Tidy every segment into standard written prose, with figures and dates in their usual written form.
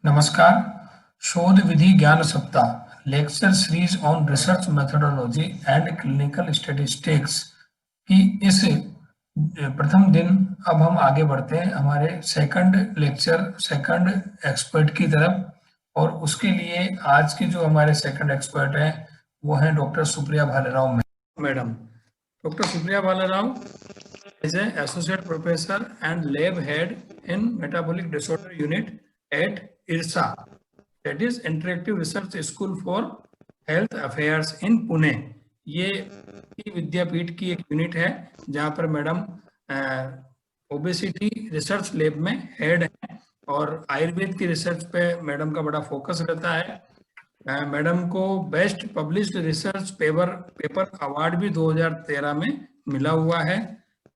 नमस्कार। शोध विधि ज्ञान सप्ताह lecture series on research methodology and clinical statistics की इस प्रथम दिन अब हम आगे बढ़ते हैं हमारे सेकंड लेक्चर सेकंड एक्सपर्ट की तरफ। और उसके लिए आज के जो हमारे सेकंड एक्सपर्ट हैं वो हैं doctor Supriya Bhalerao madam. Doctor Supriya Bhalerao is an associate professor and lab head in metabolic disorder unit at IRSA, that is Interactive Research School for Health Affairs in Pune. ये विद्यापीठ की एक यूनिट है जहाँ पर मैडम ओबेसिटी रिसर्च लैब में हेड है और आयुर्वेद की रिसर्च पे मैडम का बड़ा फोकस रहता है। मैडम को best published research paper award भी 2013 में मिला हुआ है।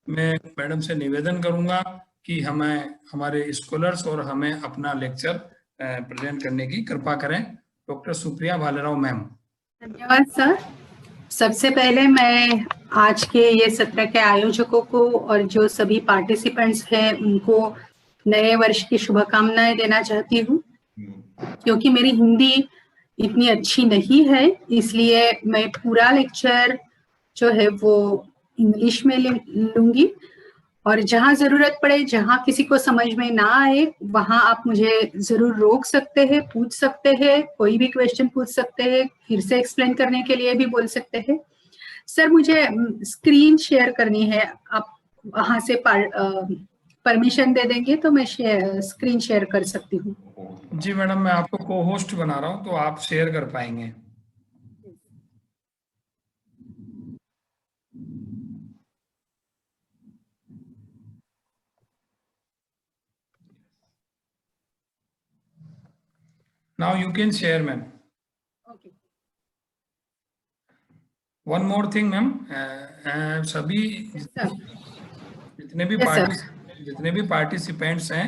मैं मैडम से निवेदन करूंगा कि हमें हमारे स्कॉलर्स और हमें अपना लेक्चर प्रेजेंट करने की कृपा करें। Doctor Supriya Bhalerao ma'am. धन्यवाद सर। सबसे पहले मैं आज के ये सत्र के आयोजकों को और जो सभी पार्टिसिपेंट्स हैं उनको नए वर्ष की शुभकामनाएं देना चाहती हूँ। क्योंकि मेरी हिंदी इतनी अच्छी नहीं है इसलिए मैं पूरा लेक्चर जो है वो इंग्लिश में लूंगी और जहां जरूरत पड़े, जहां किसी को समझ में ना आए वहां आप मुझे जरूर रोक सकते हैं, पूछ सकते हैं, कोई भी क्वेश्चन पूछ सकते हैं, फिर से एक्सप्लेन करने के लिए भी बोल सकते हैं। सर मुझे स्क्रीन शेयर करनी है, आप वहां से परमिशन दे देंगे तो मैं स्क्रीन शेयर कर सकती हूँ। जी मैडम, मैं आपको को होस्ट बना रहा हूँ तो आप शेयर कर पाएंगे। Now you can share, ma'am. Okay. One more thing, ma'am. सभी जितने भी पार्टिसिपेंट्स हैं,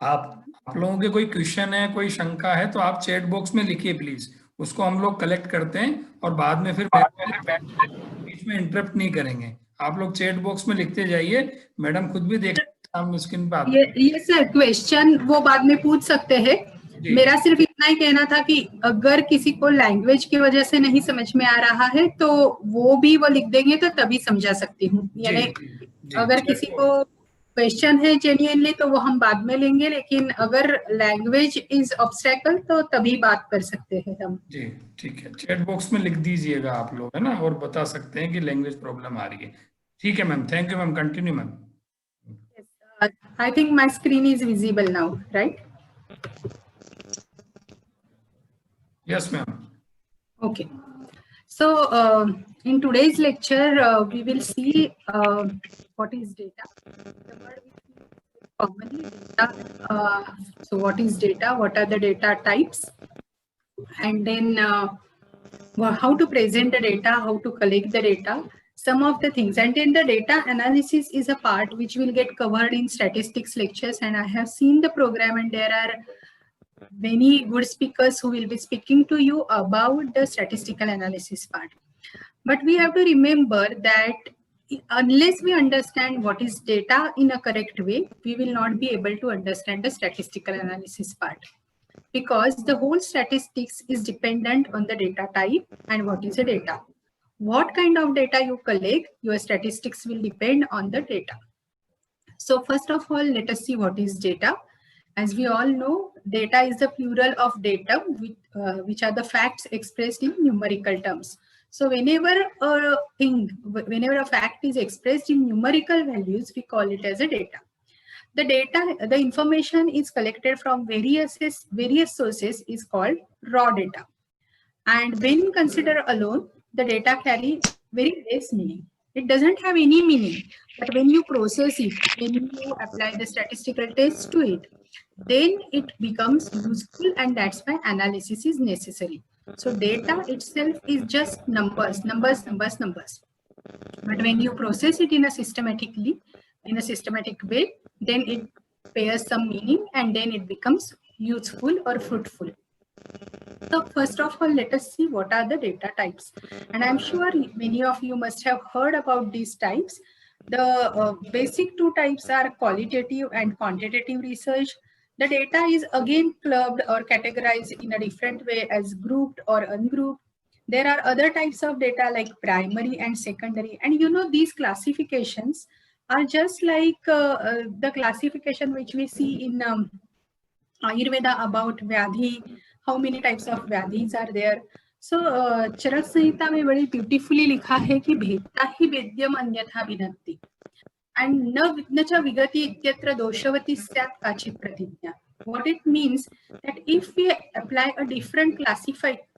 आप लोगों के कोई क्वेश्चन है, कोई शंका है तो आप चैट बॉक्स में लिखिए प्लीज। उसको हम लोग कलेक्ट करते हैं और बाद में फिर बीच में इंटरप्ट नहीं करेंगे। आप लोग चैट बॉक्स में लिखते जाइए, मैडम खुद भी देख सामने स्क्रीन पे। ये सर क्वेश्चन वो बाद में पूछ सकते हैं। मेरा सिर्फ इतना ही कहना था कि अगर किसी को लैंग्वेज की वजह से नहीं समझ में आ रहा है तो वो लिख देंगे तो तभी समझा सकती हूँ। यानी अगर किसी को क्वेश्चन है जेन्युइनली तो वो हम बाद में लेंगे, लेकिन अगर लैंग्वेज इज ऑब्स्टेकल तो तभी बात कर सकते हैं हम। जी ठीक है, चैट बॉक्स में लिख दीजिएगा आप लोग, है ना, और बता सकते हैं कि लैंग्वेज प्रॉब्लम आ रही है। ठीक है ma'am, thank you ma'am, continue ma'am. I think my screen is visible now, right? Yes ma'am. Okay. So in today's lecture we will see what is data. The word commonly data. So what is data? What are the data types? And then how to present the data, how to collect the data, some of the things. And then the data analysis is a part which will get covered in statistics lectures, and I have seen the program and there are many good speakers who will be speaking to you about the statistical analysis part. But we have to remember that unless we understand what is data in a correct way, we will not be able to understand the statistical analysis part, because the whole statistics is dependent on the data type and what is the data. What kind of data you collect, your statistics will depend on the data. So first of all, let us see what is data. As we all know, data is the plural of data, which are the facts expressed in numerical terms. So whenever a fact is expressed in numerical values, we call it as a data. The information is collected from various sources is called raw data. And when considered alone, the data carry very less meaning. It doesn't have any meaning. But when you process it, when you apply the statistical test to it, then it becomes useful, and that's why analysis is necessary. So data itself is just numbers. But when you process it in a systematic way, then it bears some meaning and then it becomes useful or fruitful. So first of all, let us see what are the data types. And I'm sure many of you must have heard about these types. The basic two types are qualitative and quantitative research. The data is again clubbed or categorized in a different way as grouped or ungrouped. There are other types of data like primary and secondary. And you know, these classifications are just like the classification which we see in Ayurveda about Vyadhi, how many types of Vyadhis are there. So चरक संहिता में बड़ी beautifully लिखा है कि भेदता ही वेद्यम अन्यथा विनत्ति and न विघ्न च विगति इत्यत्र दोषवती स्यात् काचित् प्रतिज्ञा. What it means that if we apply a different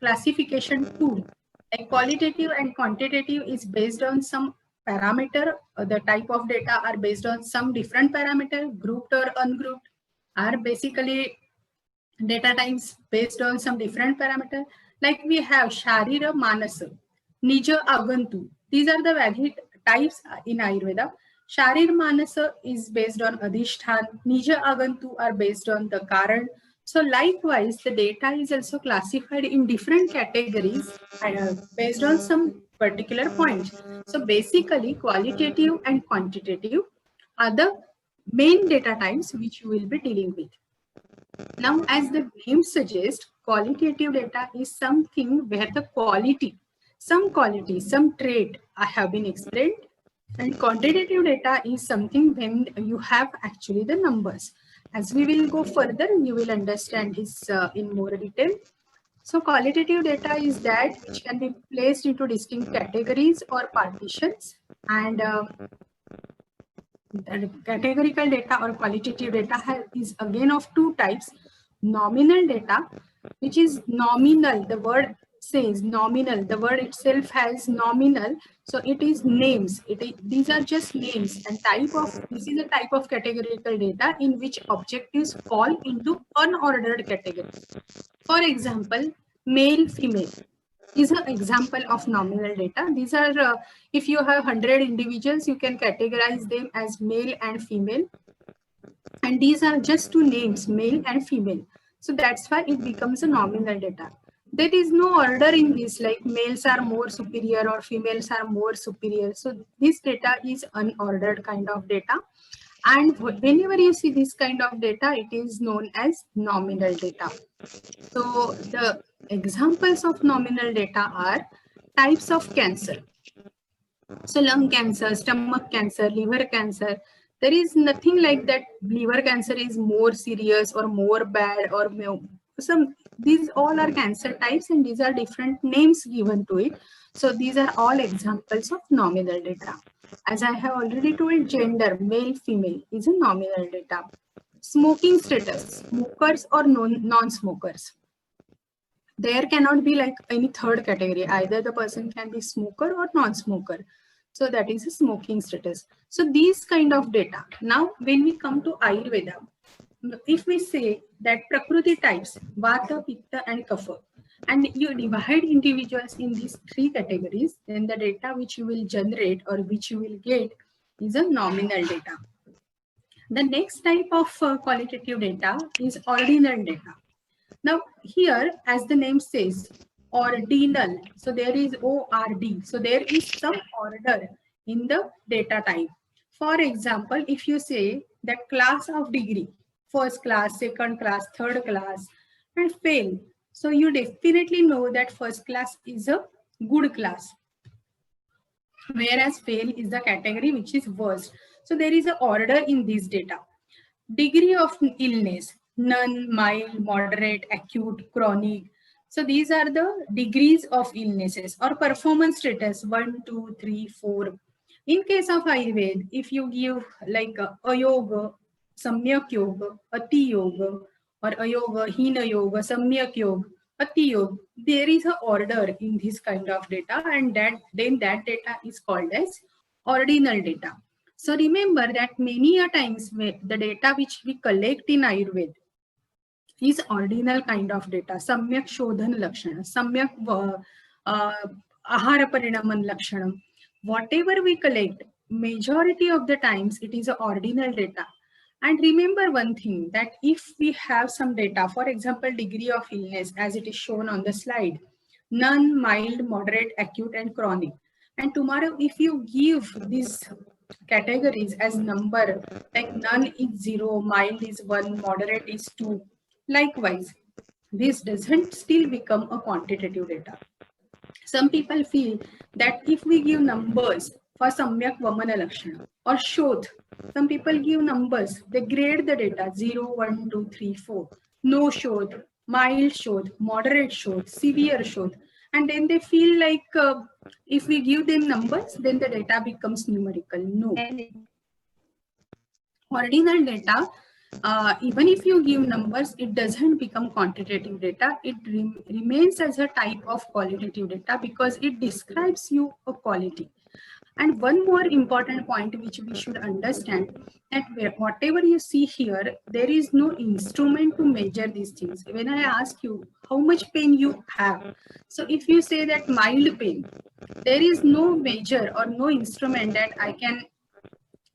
classification tool, like qualitative and quantitative is based on some parameter, the type of data are based on some different parameter, grouped or ungrouped, are basically data types based on some different parameter. Like we have Sharira Manasa, Nija Agantu. These are the Vyadhi types in Ayurveda. Sharir Manasa is based on Adhishthan. Nija Agantu are based on the Karan. So likewise, the data is also classified in different categories based on some particular points. So basically, qualitative and quantitative are the main data types which you will be dealing with. Now, as the name suggests, qualitative data is something where the quality, some trait have been explained, and quantitative data is something when you have actually the numbers. As we will go further, you will understand this in more detail. So qualitative data is that which can be placed into distinct categories or partitions, and the categorical data or qualitative data is again of two types. Nominal data, which is nominal, the word says nominal, the word itself has nominal, so it is names. These are just names, and this is a type of categorical data in which objectives fall into unordered categories. For example, male, female is an example of nominal data. These are, if you have 100 individuals, you can categorize them as male and female. And these are just two names, male and female. So that's why it becomes a nominal data. There is no order in this, like males are more superior or females are more superior. So this data is unordered kind of data. And whenever you see this kind of data, it is known as nominal data. So the examples of nominal data are types of cancer. So lung cancer, stomach cancer, liver cancer. There is nothing like that liver cancer is more serious or more bad or some. These all are cancer types and these are different names given to it. So these are all examples of nominal data. As I have already told, gender, male, female is a nominal data. Smoking status, smokers or non-smokers. There cannot be like any third category. Either the person can be smoker or non-smoker. So that is a smoking status. So these kind of data. Now, when we come to Ayurveda, if we say that Prakriti types, Vata, Pitta and Kapha, and you divide individuals in these three categories, then the data which you will generate or which you will get is a nominal data. The next type of qualitative data is ordinal data. Now here, as the name says, ordinal. So there is ORD. So there is some order in the data type. For example, if you say that class of degree, first class, second class, third class, and fail. So you definitely know that first class is a good class, whereas fail is the category which is worst. So there is an order in this data. Degree of illness, none, mild, moderate, acute, chronic. So these are the degrees of illnesses or performance status 1, 2, 3, 4. In case of Ayurveda, if you give like a yoga, samyak yoga, ati yoga, or a yoga, hina yoga, samyak yoga, ati yoga, there is an order in this kind of data, and then that data is called as ordinal data. So remember that many a times the data which we collect in Ayurveda is ordinal kind of data. Samyak Shodhan Lakshana, Samyak Ahara Parinaman Lakshanam. Whatever we collect, majority of the times it is ordinal data. And remember one thing, that if we have some data, for example, degree of illness as it is shown on the slide, none, mild, moderate, acute and chronic. And tomorrow if you give this categories as number, like none is 0, mild is 1, moderate is 2. Likewise, this doesn't still become a quantitative data. Some people feel that if we give numbers for Samyak Vamana Lakshana or Shodh, some people give numbers, they grade the data 0, 1, 2, 3, 4, no Shodh, mild Shodh, moderate Shodh, severe Shodh, and then they feel like if we give them numbers, then the data becomes numerical. No. Ordinal data, even if you give numbers, it doesn't become quantitative data. It remains as a type of qualitative data because it describes you a quality. And one more important point which we should understand, that whatever you see here, there is no instrument to measure these things. When I ask you how much pain you have, so if you say that mild pain, there is no measure or no instrument that I can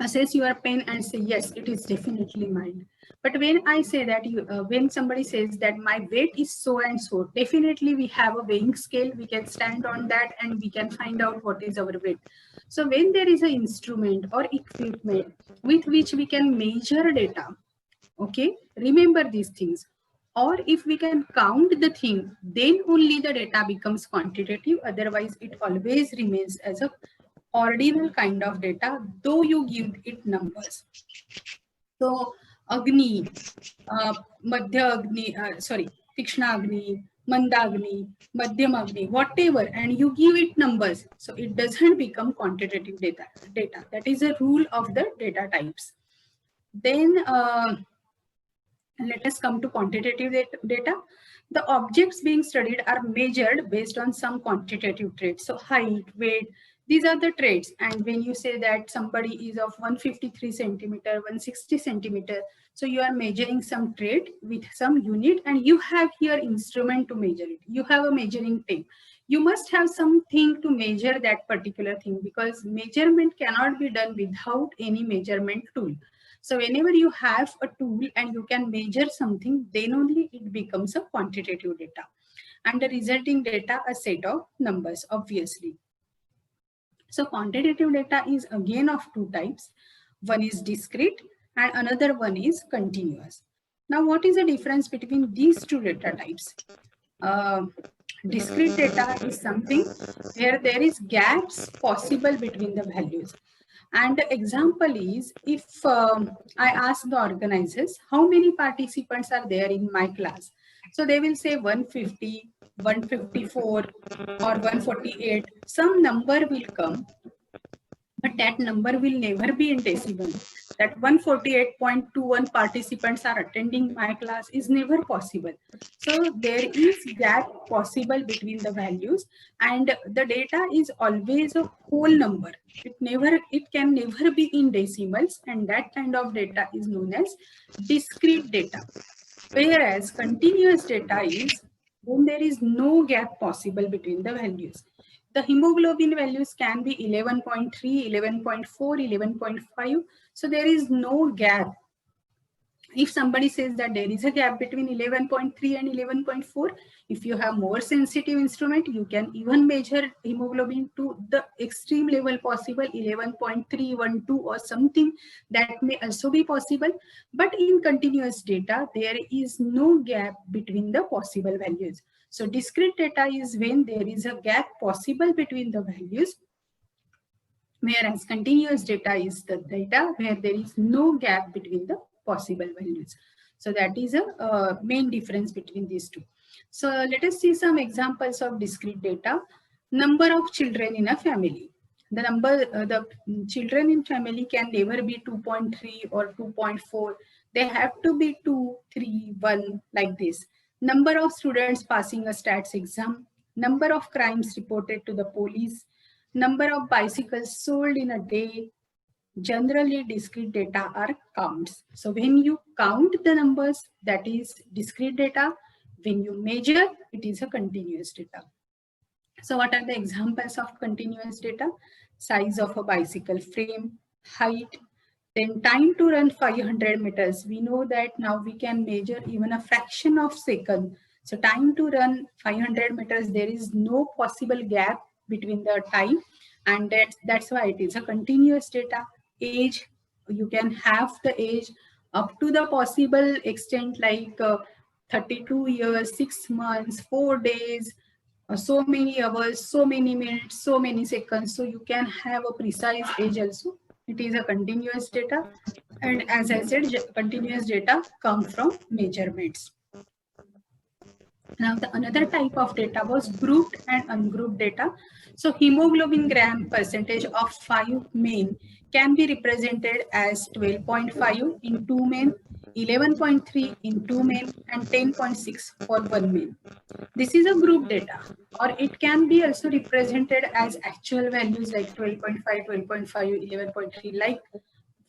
assess your pain and say, yes, it is definitely mild. But when I say that when somebody says that my weight is so and so, definitely we have a weighing scale, we can stand on that and we can find out what is our weight. So when there is an instrument or equipment with which we can measure data, okay, remember these things. Or if we can count the thing, then only the data becomes quantitative. Otherwise, it always remains as a ordinal kind of data, though you give it numbers. So Agni, Madhya Agni, Tikshna Agni, Mandagni, Madhyam Agni, whatever, and you give it numbers, so it doesn't become quantitative data. That is a rule of the data types. Then let us come to quantitative data. The objects being studied are measured based on some quantitative traits. So height, weight, these are the traits. And when you say that somebody is of 153 centimeter, 160 centimeter, so you are measuring some trait with some unit and you have here instrument to measure it. You have a measuring tape. You must have something to measure that particular thing because measurement cannot be done without any measurement tool. So whenever you have a tool and you can measure something, then only it becomes a quantitative data. And the resulting data, a set of numbers, obviously. So quantitative data is again of two types. One is discrete and another one is continuous. Now, what is the difference between these two data types? Discrete data is something where there is gaps possible between the values. And the example is, if I ask the organizers, how many participants are there in my class? So they will say 150, 154 or 148. Some number will come, but that number will never be in decimal. That 148.21 participants are attending my class is never possible. So there is gap possible between the values, and the data is always a whole number. It can never be in decimals, and that kind of data is known as discrete data. Whereas continuous data is when there is no gap possible between the values. The hemoglobin values can be 11.3, 11.4, 11.5. So there is no gap. If somebody says that there is a gap between 11.3 and 11.4, if you have more sensitive instrument, you can even measure hemoglobin to the extreme level possible, 11.312 or something. That may also be possible. But in continuous data, there is no gap between the possible values. So discrete data is when there is a gap possible between the values, whereas continuous data is the data where there is no gap between the possible values. So that is a main difference between these two. So let us see some examples of discrete data. Number of children in a family. The children in family can never be 2.3 or 2.4. They have to be 2, 3, 1 like this. Number of students passing a stats exam. Number of crimes reported to the police. Number of bicycles sold in a day. Generally, discrete data are counts. So when you count the numbers, that is discrete data. When you measure, it is a continuous data. So what are the examples of continuous data? Size of a bicycle frame, height, then time to run 500 meters. We know that now we can measure even a fraction of second. So time to run 500 meters, there is no possible gap between the time, and that's why it is a continuous data. age, you can have the age up to the possible extent like 32 years, 6 months, 4 days, so many hours, so many minutes, so many seconds. So you can have a precise age also. It is a continuous data. And as I said, continuous data come from measurements. Now, the another type of data was grouped and ungrouped data. So hemoglobin gram percentage of 5 men can be represented as 12.5 in 2 men, 11.3 in 2 men, and 10.6 for 1 man. This is a group data, or it can be also represented as actual values like 12.5, 12.5, 11.3, like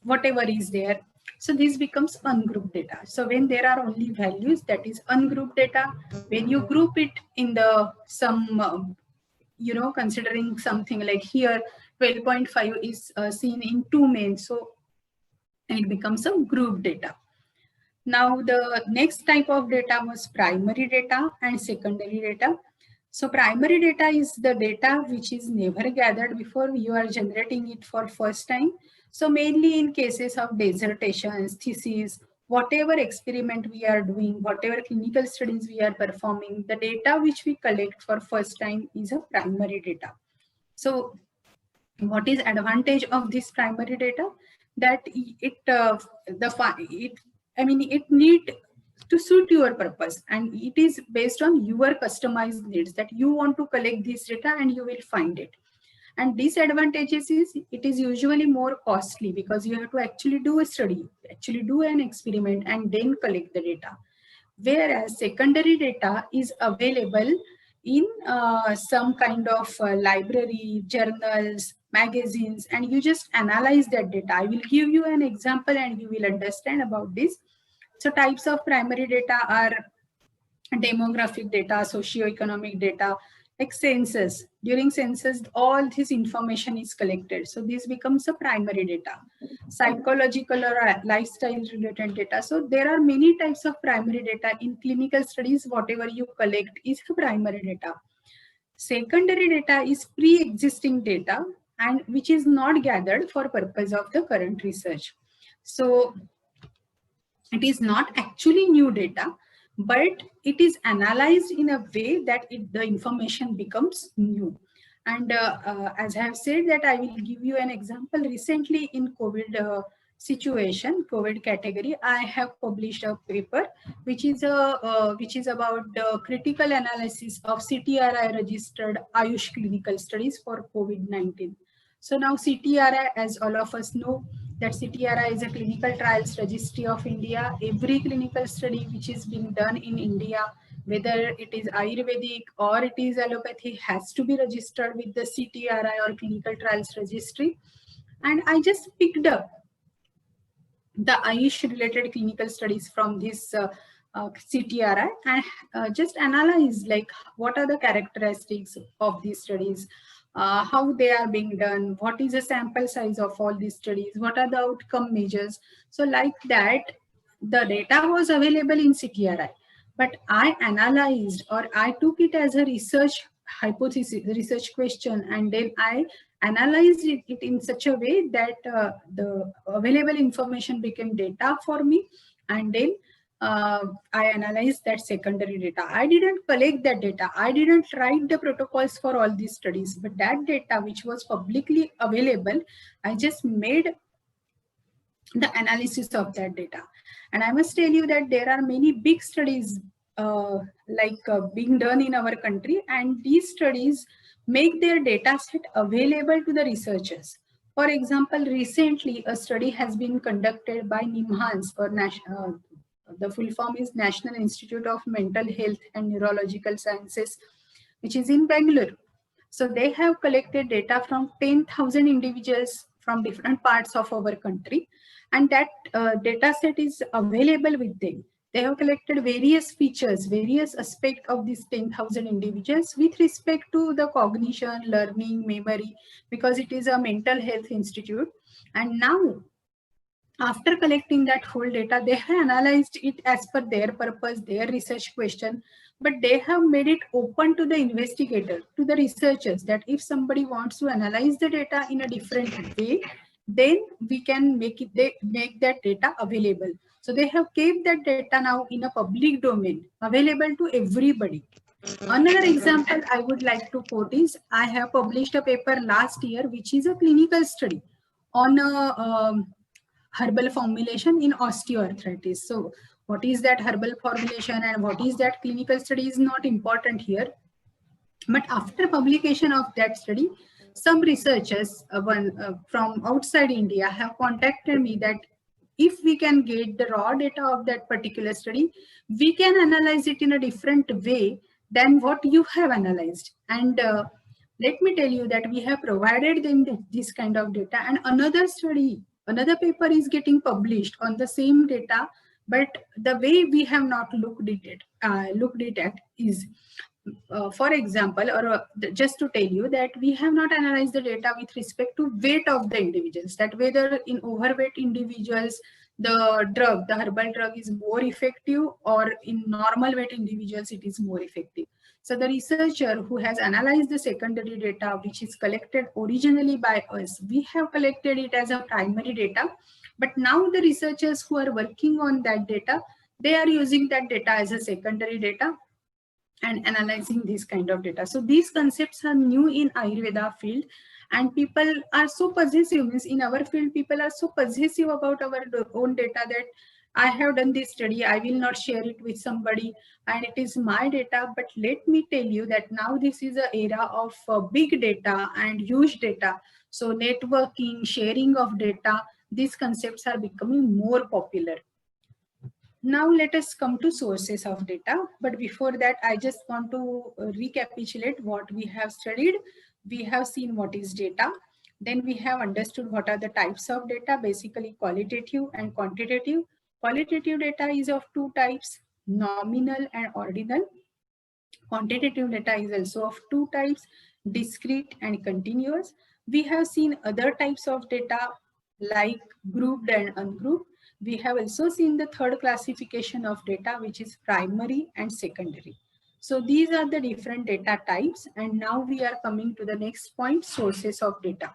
whatever is there. So this becomes ungrouped data. So when there are only values, that is ungrouped data. When you group it in the some, considering something like here, 12.5 is seen in 2 men. So it becomes a group data. Now the next type of data was primary data and secondary data. So primary data is the data which is never gathered before, you are generating it for first time. So mainly in cases of dissertations, theses, whatever experiment we are doing, whatever clinical studies we are performing, the data which we collect for first time is a primary data. So what is advantage of this primary data? That it need to suit your purpose, and it is based on your customized needs, that you want to collect this data and you will find it. And disadvantages is it is usually more costly because you have to actually do a study, actually do an experiment and then collect the data. Whereas secondary data is available in some kind of library, journals, magazines, and you just analyze that data. I will give you an example and you will understand about this. So types of primary data are demographic data, socioeconomic data, like census. During census, all this information is collected. So this becomes a primary data. Psychological or lifestyle related data. So there are many types of primary data in clinical studies. Whatever you collect is primary data. Secondary data is pre-existing data and which is not gathered for purpose of the current research. So it is not actually new data, but it is analyzed in a way that the information becomes new. And as I have said that I will give you an example. Recently in COVID situation, COVID category, I have published a paper which is about the critical analysis of CTRI registered Ayush clinical studies for COVID-19. So now CTRI, as all of us know, that CTRI is a clinical trials registry of India. Every clinical study which is being done in India, whether it is Ayurvedic or it is allopathy, has to be registered with the CTRI or clinical trials registry. And I just picked up the Ayush related clinical studies from this CTRI and just analyze like what are the characteristics of these studies, how they are being done, what is the sample size of all these studies, what are the outcome measures. So like that, the data was available in CTRI, but I analyzed or I took it as a research hypothesis, research question, and then I analyzed it in such a way that the available information became data for me, and then I analyzed that secondary data. I didn't collect that data. I didn't write the protocols for all these studies, but that data which was publicly available, I just made the analysis of that data. And I must tell you that there are many big studies being done in our country, and these studies make their data set available to the researchers. For example, recently a study has been conducted by NIMHANS, or the full form is National Institute of Mental Health and Neurological Sciences, which is in Bangalore. So they have collected data from 10,000 individuals from different parts of our country, and that data set is available with them. They have collected various features, various aspects of these 10,000 individuals with respect to the cognition, learning, memory, because it is a mental health institute. And now, after collecting that whole data, they have analyzed it as per their purpose, their research question, but they have made it open to the investigator, to the researchers, that if somebody wants to analyze the data in a different way, then we can make that data available. So they have kept that data now in a public domain, available to everybody. Another example I would like to quote is, I have published a paper last year, which is a clinical study on a herbal formulation in osteoarthritis. So what is that herbal formulation and what is that clinical study is not important here. But after publication of that study, some researchers from outside India have contacted me that if we can get the raw data of that particular study, we can analyze it in a different way than what you have analyzed. And let me tell you that we have provided them this kind of data, and another study, another paper is getting published on the same data, but the way we have not looked it at is, for example, or just to tell you that we have not analyzed the data with respect to weight of the individuals, that whether in overweight individuals the herbal drug is more effective, or in normal weight individuals it is more effective. So the researcher who has analyzed the secondary data, which is collected originally by us, we have collected it as a primary data, but now the researchers who are working on that data, they are using that data as a secondary data and analyzing this kind of data. So these concepts are new in Ayurveda field, and people are so possessive, means in our field people are so possessive about our own data that I have done this study, I will not share it with somebody, and it is my data. But let me tell you that now this is an era of big data and huge data. So networking, sharing of data, these concepts are becoming more popular. Now let us come to sources of data. But before that, I just want to recapitulate what we have studied. We have seen what is data. Then we have understood what are the types of data, basically qualitative and quantitative. Qualitative data is of two types, nominal and ordinal. Quantitative data is also of two types, discrete and continuous. We have seen other types of data like grouped and ungrouped. We have also seen the third classification of data, which is primary and secondary. So these are the different data types. And now we are coming to the next point, sources of data.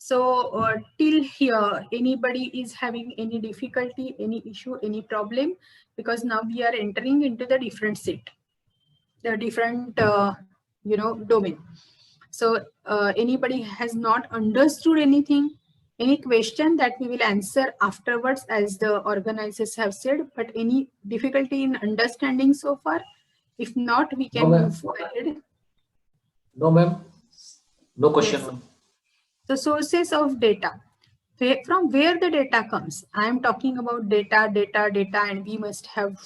So till here, anybody is having any difficulty, any issue, any problem? Because now we are entering into the different set, the different domain. So anybody has not understood anything, any question, that we will answer afterwards as the organizers have said, but any difficulty in understanding so far? If not, we can move forward. No, ma'am. No question. Yes. So sources of data, from where the data comes. I am talking about data, and we must have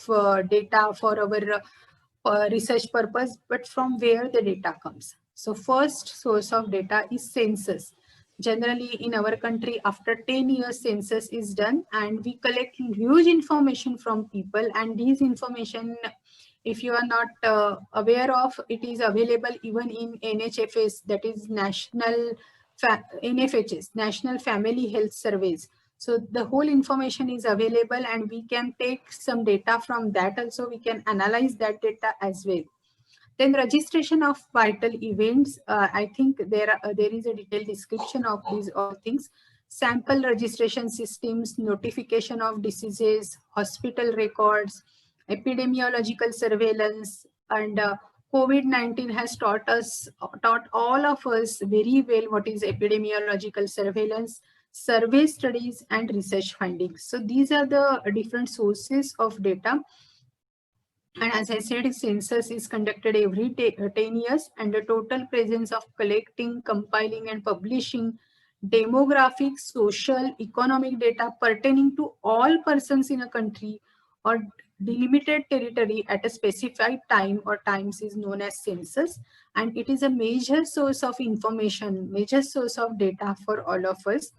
data for our research purpose, but from where the data comes. So first source of data is census. Generally in our country, after 10 years census is done, and we collect huge information from people, and these information, if you are not aware of, it is available even in NHFS, that is NFHS, National Family Health Surveys. So the whole information is available, and we can take some data from that also. We can analyze that data as well. Then registration of vital events. I think there is a detailed description of these all things. Sample registration systems, notification of diseases, hospital records, epidemiological surveillance, and COVID-19 has taught all of us very well what is epidemiological surveillance, survey studies, and research findings. So these are the different sources of data. And as I said, census is conducted every 10 years, and the total presence of collecting, compiling, and publishing demographic, social, economic data pertaining to all persons in a country or delimited territory at a specified time or times is known as census. And it is a major source of information, major source of data for all of us.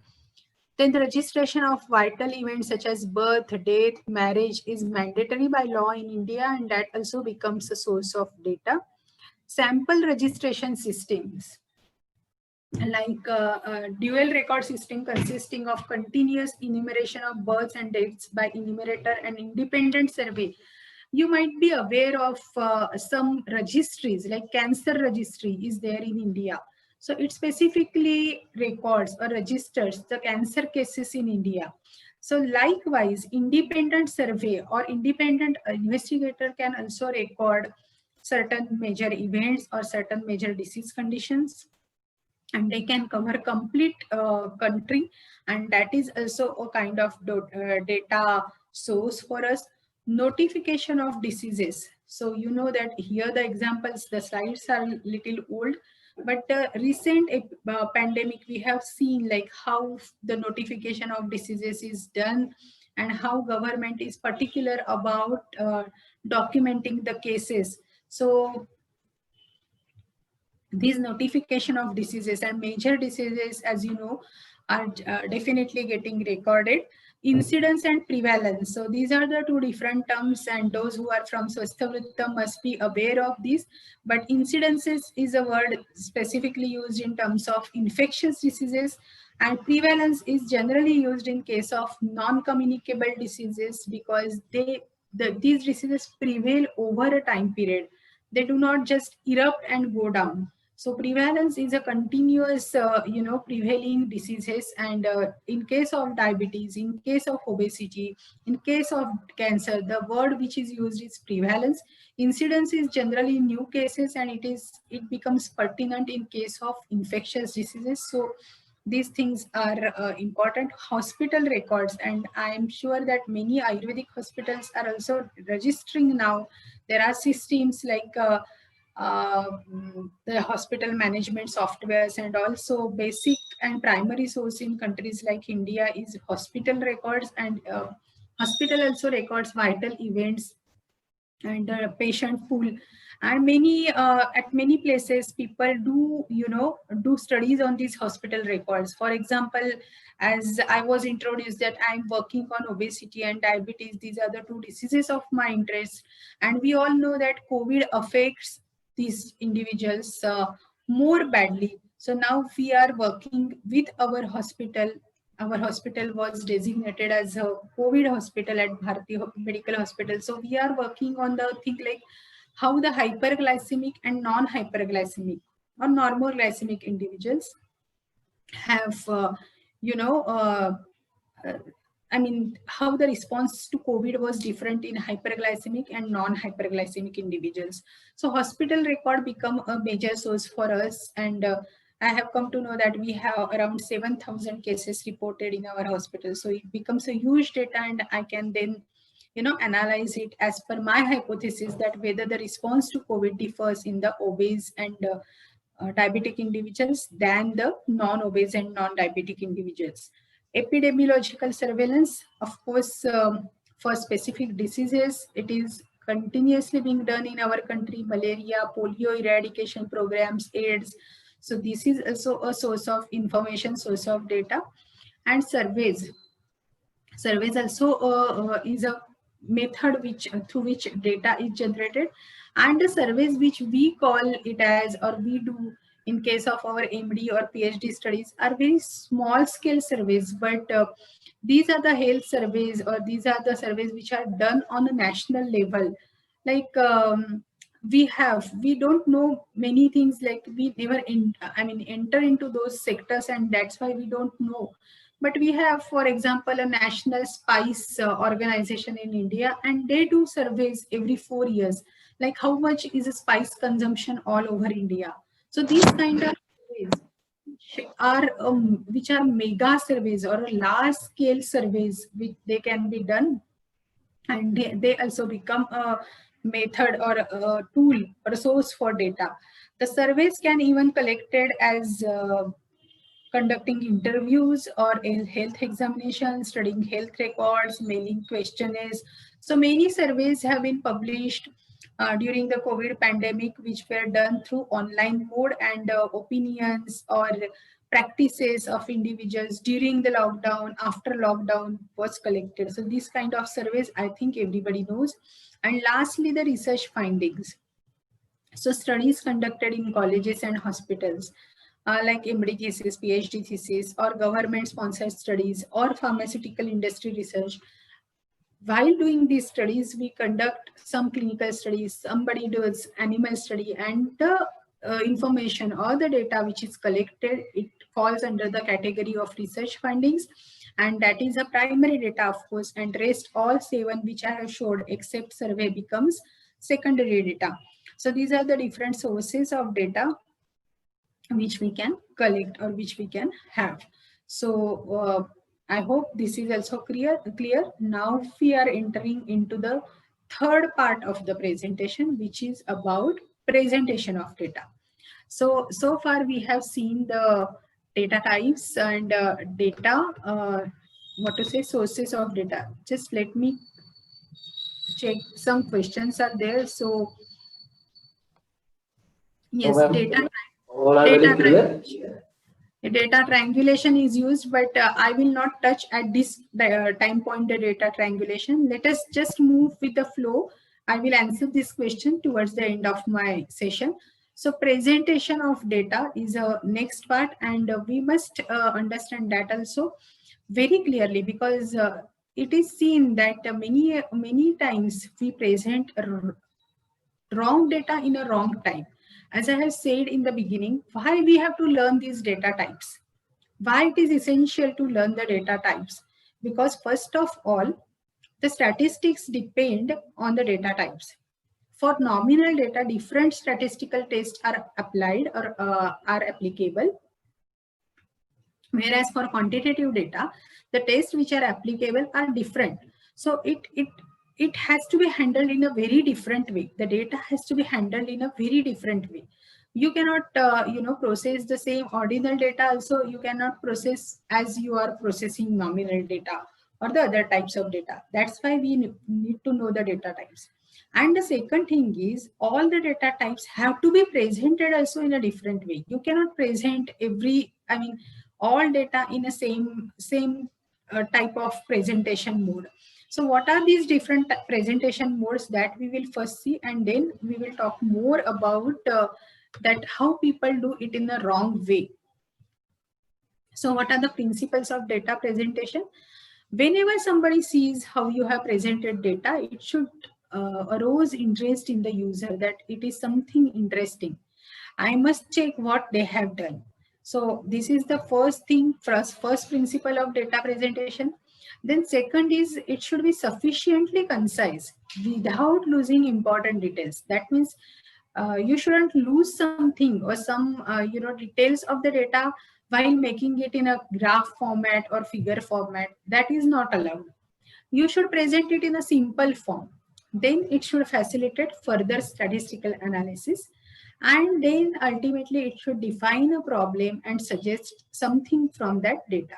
Then the registration of vital events such as birth, death, marriage is mandatory by law in India, and that also becomes a source of data. Sample registration systems like dual record system consisting of continuous enumeration of births and deaths by enumerator and independent survey. You might be aware of some registries, like cancer registry is there in India. So it specifically records or registers the cancer cases in India. So likewise, independent survey or independent investigator can also record certain major events or certain major disease conditions, and they can cover complete country, and that is also a kind of data source for us. Notification of diseases. So you know that here the examples, the slides are little old, but recent pandemic, we have seen like how the notification of diseases is done and how government is particular about documenting the cases. So these notification of diseases and major diseases, as you know, are definitely getting recorded. Incidence and prevalence. So these are the two different terms, and those who are from Swasthya must be aware of these. But incidences is a word specifically used in terms of infectious diseases, and prevalence is generally used in case of non-communicable diseases, because these diseases prevail over a time period. They do not just erupt and go down. So prevalence is a continuous, prevailing diseases. And in case of diabetes, in case of obesity, in case of cancer, the word which is used is prevalence. Incidence is generally new cases, and it becomes pertinent in case of infectious diseases. So these things are important. Hospital records, and I am sure that many Ayurvedic hospitals are also registering now. There are systems like the hospital management softwares, and also basic and primary source in countries like India is hospital records, and hospital also records vital events and patient pool. And many at many places people do studies on these hospital records. For example, as I was introduced, that I'm working on obesity and diabetes. These are the two diseases of my interest, and we all know that COVID affects these individuals more badly. So now we are working with our hospital. Our hospital was designated as a COVID hospital at Bharati Medical Hospital. So we are working on the thing like how the hyperglycemic and non-hyperglycemic or normoglycemic individuals have, how the response to COVID was different in hyperglycemic and non-hyperglycemic individuals. So hospital record become a major source for us, and I have come to know that we have around 7,000 cases reported in our hospital. So it becomes a huge data, and I can then, analyze it as per my hypothesis that whether the response to COVID differs in the obese and diabetic individuals than the non-obese and non-diabetic individuals. Epidemiological surveillance, of course, for specific diseases, it is continuously being done in our country. Malaria, polio eradication programs, AIDS. So this is also a source of information, source of data. And surveys. Surveys also is a method through which data is generated, and the surveys which we call it as, or we do in case of our MD or PhD studies, are very small scale surveys, but these are the health surveys, or these are the surveys which are done on a national level. Like we don't know many things, like we never enter into those sectors, and that's why we don't know. But we have, for example, a national spice organization in India, and they do surveys every 4 years, like how much is a spice consumption all over India. So these kind of surveys which are mega surveys or large scale surveys, which they can be done, and they also become a method or a tool or a source for data. The surveys can even collected as conducting interviews or health examinations, studying health records, mailing questionnaires. So many surveys have been published during the COVID pandemic, which were done through online mode, and opinions or practices of individuals during the lockdown, after lockdown was collected. So these kind of surveys, I think everybody knows. And lastly, the research findings. So studies conducted in colleges and hospitals, like MD thesis, PhD thesis, or government-sponsored studies, or pharmaceutical industry research. While doing these studies, we conduct some clinical studies, somebody does animal study, and the information or the data which is collected, it falls under the category of research findings, and that is a primary data, of course, and rest all 7 which I have showed except survey becomes secondary data. So these are the different sources of data which we can collect or which we can have. So I hope this is also clear. Now we are entering into the third part of the presentation, which is about presentation of data. So far we have seen the data types and sources of data. Just let me check some questions are there. So yes, All are very clear. Data triangulation is used, but I will not touch at this time point the data triangulation. Let us just move with the flow. I will answer this question towards the end of my session. So presentation of data is a next part, and we must understand that also very clearly, because it is seen that many times we present wrong data in a wrong time. As I have said in the beginning, why we have to learn these data types? Why it is essential to learn the data types? Because first of all, the statistics depend on the data types. For nominal data, different statistical tests are applied or are applicable. Whereas for quantitative data, the tests which are applicable are different. So it has to be handled in a very different way. The data has to be handled in a very different way. You cannot, process the same ordinal data. Also, you cannot process as you are processing nominal data or the other types of data. That's why we need to know the data types. And the second thing is, all the data types have to be presented also in a different way. You cannot present all data in a same type of presentation mode. So what are these different presentation modes that we will first see, and then we will talk more about that how people do it in the wrong way. So what are the principles of data presentation? Whenever somebody sees how you have presented data, it should arouse interest in the user, that it is something interesting. I must check what they have done. So this is the first thing, first principle of data presentation. Then second is, it should be sufficiently concise without losing important details. That means you shouldn't lose something or some details of the data while making it in a graph format or figure format. That is not allowed. You should present it in a simple form. Then it should facilitate further statistical analysis. And then ultimately it should define a problem and suggest something from that data.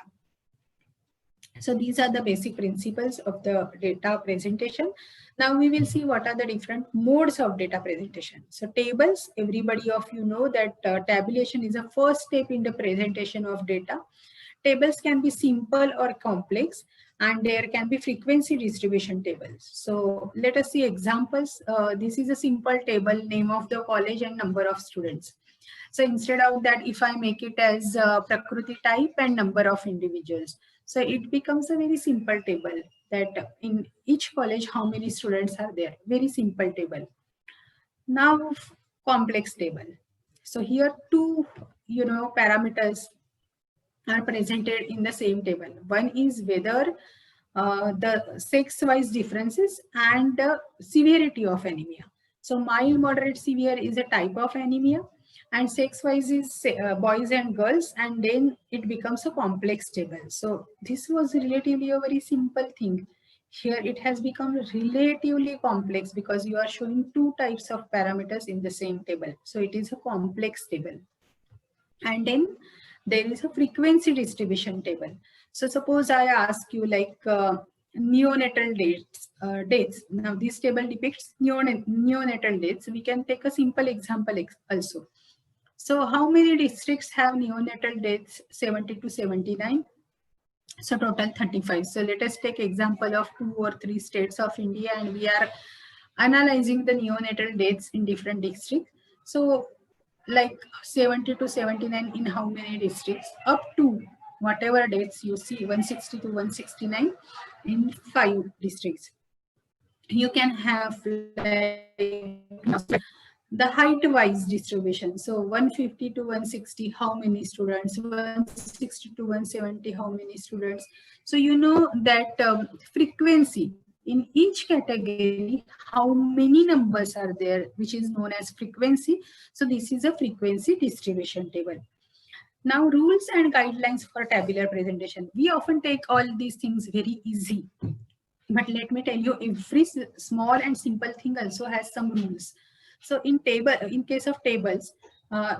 So these are the basic principles of the data presentation. Now we will see what are the different modes of data presentation. So tables, everybody of you know that tabulation is a first step in the presentation of data. Tables can be simple or complex, and there can be frequency distribution tables. So let us see examples. This is a simple table, name of the college and number of students. So instead of that, if I make it as Prakriti type and number of individuals, so it becomes a very simple table, that in each college, how many students are there. Very simple table. Now complex table. So here two parameters are presented in the same table. One is whether the sex-wise differences and the severity of anemia. So mild, moderate, severe is a type of anemia, and sex-wise is boys and girls, and then it becomes a complex table. So this was relatively a very simple thing. Here it has become relatively complex because you are showing two types of parameters in the same table. So it is a complex table. And then there is a frequency distribution table. So suppose I ask you like neonatal dates. Now this table depicts neonatal dates. We can take a simple example also. So how many districts have neonatal dates? 70 to 79. So total 35. So let us take example of 2 or 3 states of India, and we are analyzing the neonatal dates in different districts. So like 70 to 79 in how many districts? Up to whatever dates you see, 160 to 169 in 5 districts. You can have like the height wise distribution. So 150 to 160, how many students? 160 to 170, how many students? So you know that frequency in each category, how many numbers are there, which is known as frequency. So this is a frequency distribution table. Now, rules and guidelines for tabular presentation. We often take all these things very easy. But let me tell you, every small and simple thing also has some rules. So in case of tables,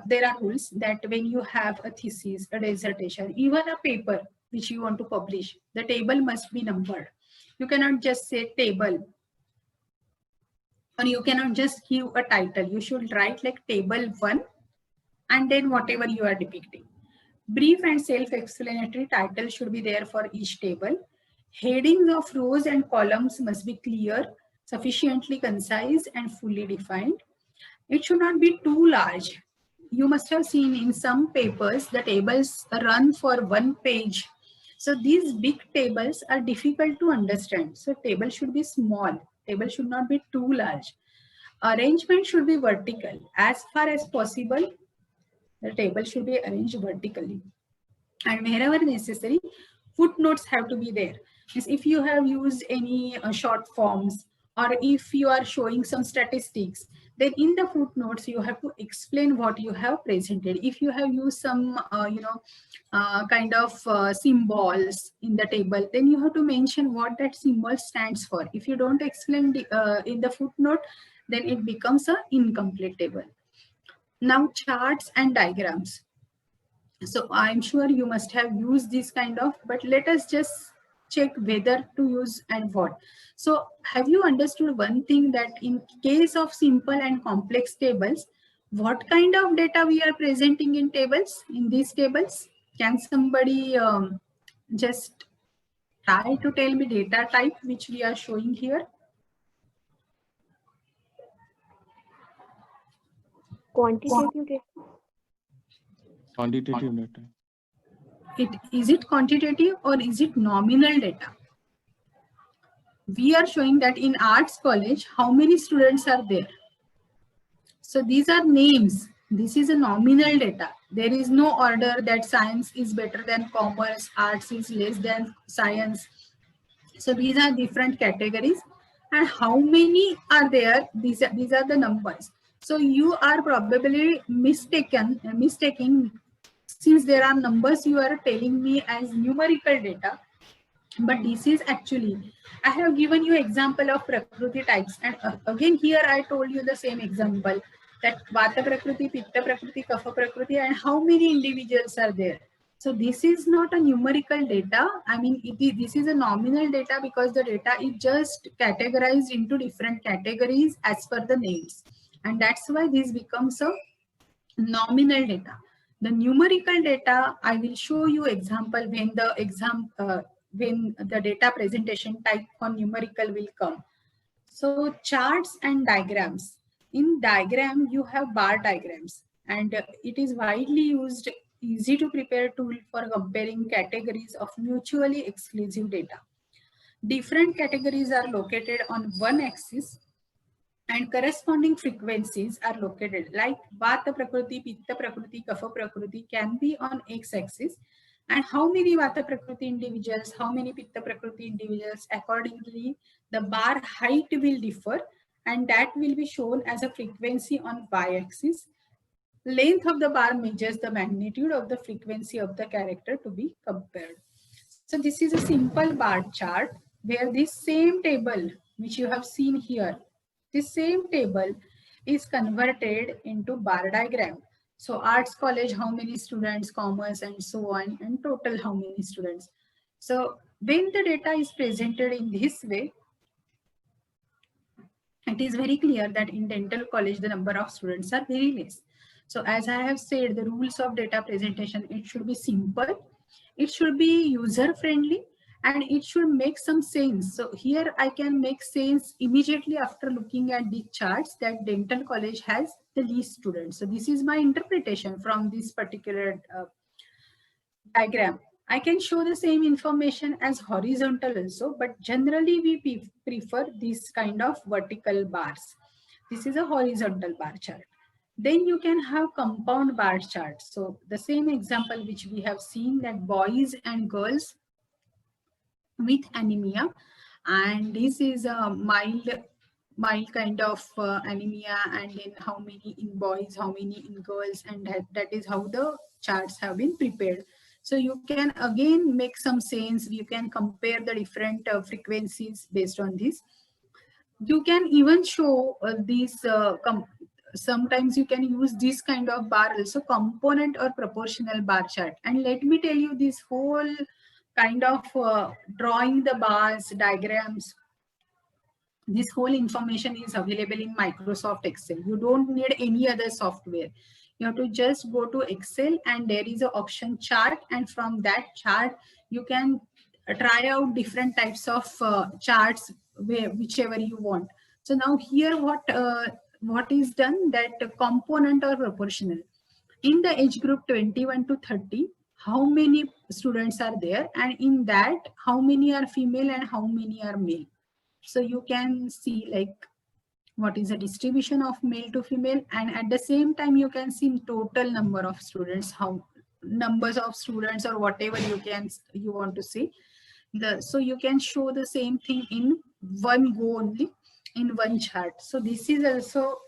there are rules that when you have a thesis, a dissertation, even a paper which you want to publish, the table must be numbered. You cannot just say table, or you cannot just give a title. You should write like table 1 and then whatever you are depicting. Brief and self-explanatory title should be there for each table. Headings of rows and columns must be clear, sufficiently concise, and fully defined. It should not be too large. You must have seen in some papers, the tables run for 1 page. So these big tables are difficult to understand. So table should be small. Table should not be too large. Arrangement should be vertical. As far as possible, the table should be arranged vertically. And wherever necessary, footnotes have to be there. If you have used any short forms, or if you are showing some statistics, then in the footnotes you have to explain what you have presented. If you have used some kind of symbols in the table, then you have to mention what that symbol stands for. If you don't explain in the footnote, then it becomes an incomplete table. Now, charts and diagrams. So I'm sure you must have used this kind of, but let us just check whether to use and what. So have you understood one thing, that in case of simple and complex tables, what kind of data we are presenting in tables, in these tables? Can somebody just try to tell me data type which we are showing here? Quantitative data. Quantitative data. Is it quantitative or is it nominal data? We are showing that in arts college, how many students are there? So these are names. This is a nominal data. There is no order that science is better than commerce, arts is less than science. So these are different categories. And how many are there? These are the numbers. So you are probably mistaking, since there are numbers you are telling me as numerical data. But this is actually, I have given you example of Prakriti types, and again here I told you the same example, that Vata Prakriti, Pitta Prakriti, Kapha Prakriti, and how many individuals are there. So this is not a numerical data. I mean, this is a nominal data, because the data is just categorized into different categories as per the names, and that's why this becomes a nominal data. The numerical data, I will show you example when the data presentation type for numerical will come. So charts and diagrams. In diagram, you have bar diagrams, and it is widely used, easy to prepare tool for comparing categories of mutually exclusive data. Different categories are located on one axis, and corresponding frequencies are located, like Vata Prakriti, Pitta Prakriti, Kapha Prakriti can be on x-axis, and how many Vata Prakriti individuals, how many Pitta Prakriti individuals, accordingly the bar height will differ, and that will be shown as a frequency on y-axis. Length of the bar measures the magnitude of the frequency of the character to be compared. So this is a simple bar chart where this same table which you have seen here, this same table is converted into bar diagram. So arts college, how many students, commerce, and so on, and total how many students. So when the data is presented in this way, it is very clear that in dental college, the number of students are very less. So as I have said, the rules of data presentation, it should be simple, it should be user friendly, and it should make some sense. So here I can make sense immediately after looking at the charts that dental college has the least students. So this is my interpretation from this particular diagram. I can show the same information as horizontal also, but generally we prefer this kind of vertical bars. This is a horizontal bar chart. Then you can have compound bar charts. So the same example which we have seen, that boys and girls with anemia, and this is a mild kind of anemia, and then how many in boys, how many in girls, and that is how the charts have been prepared. So you can again make some sense, you can compare the different frequencies based on this. You can even show these sometimes you can use this kind of bar also, component or proportional bar chart. And let me tell you, this whole kind of drawing the bars, diagrams, this whole information is available in Microsoft Excel. You don't need any other software. You have to just go to Excel, and there is an option chart, and from that chart you can try out different types of charts, whichever you want. So now here what is done, that component or proportional. In the age group 21 to 30, how many students are there, and in that how many are female and how many are male. So you can see like what is the distribution of male to female, and at the same time you can see total number of students, how numbers of students, or whatever you want to say. So you can show the same thing in one go only, in one chart. So this is also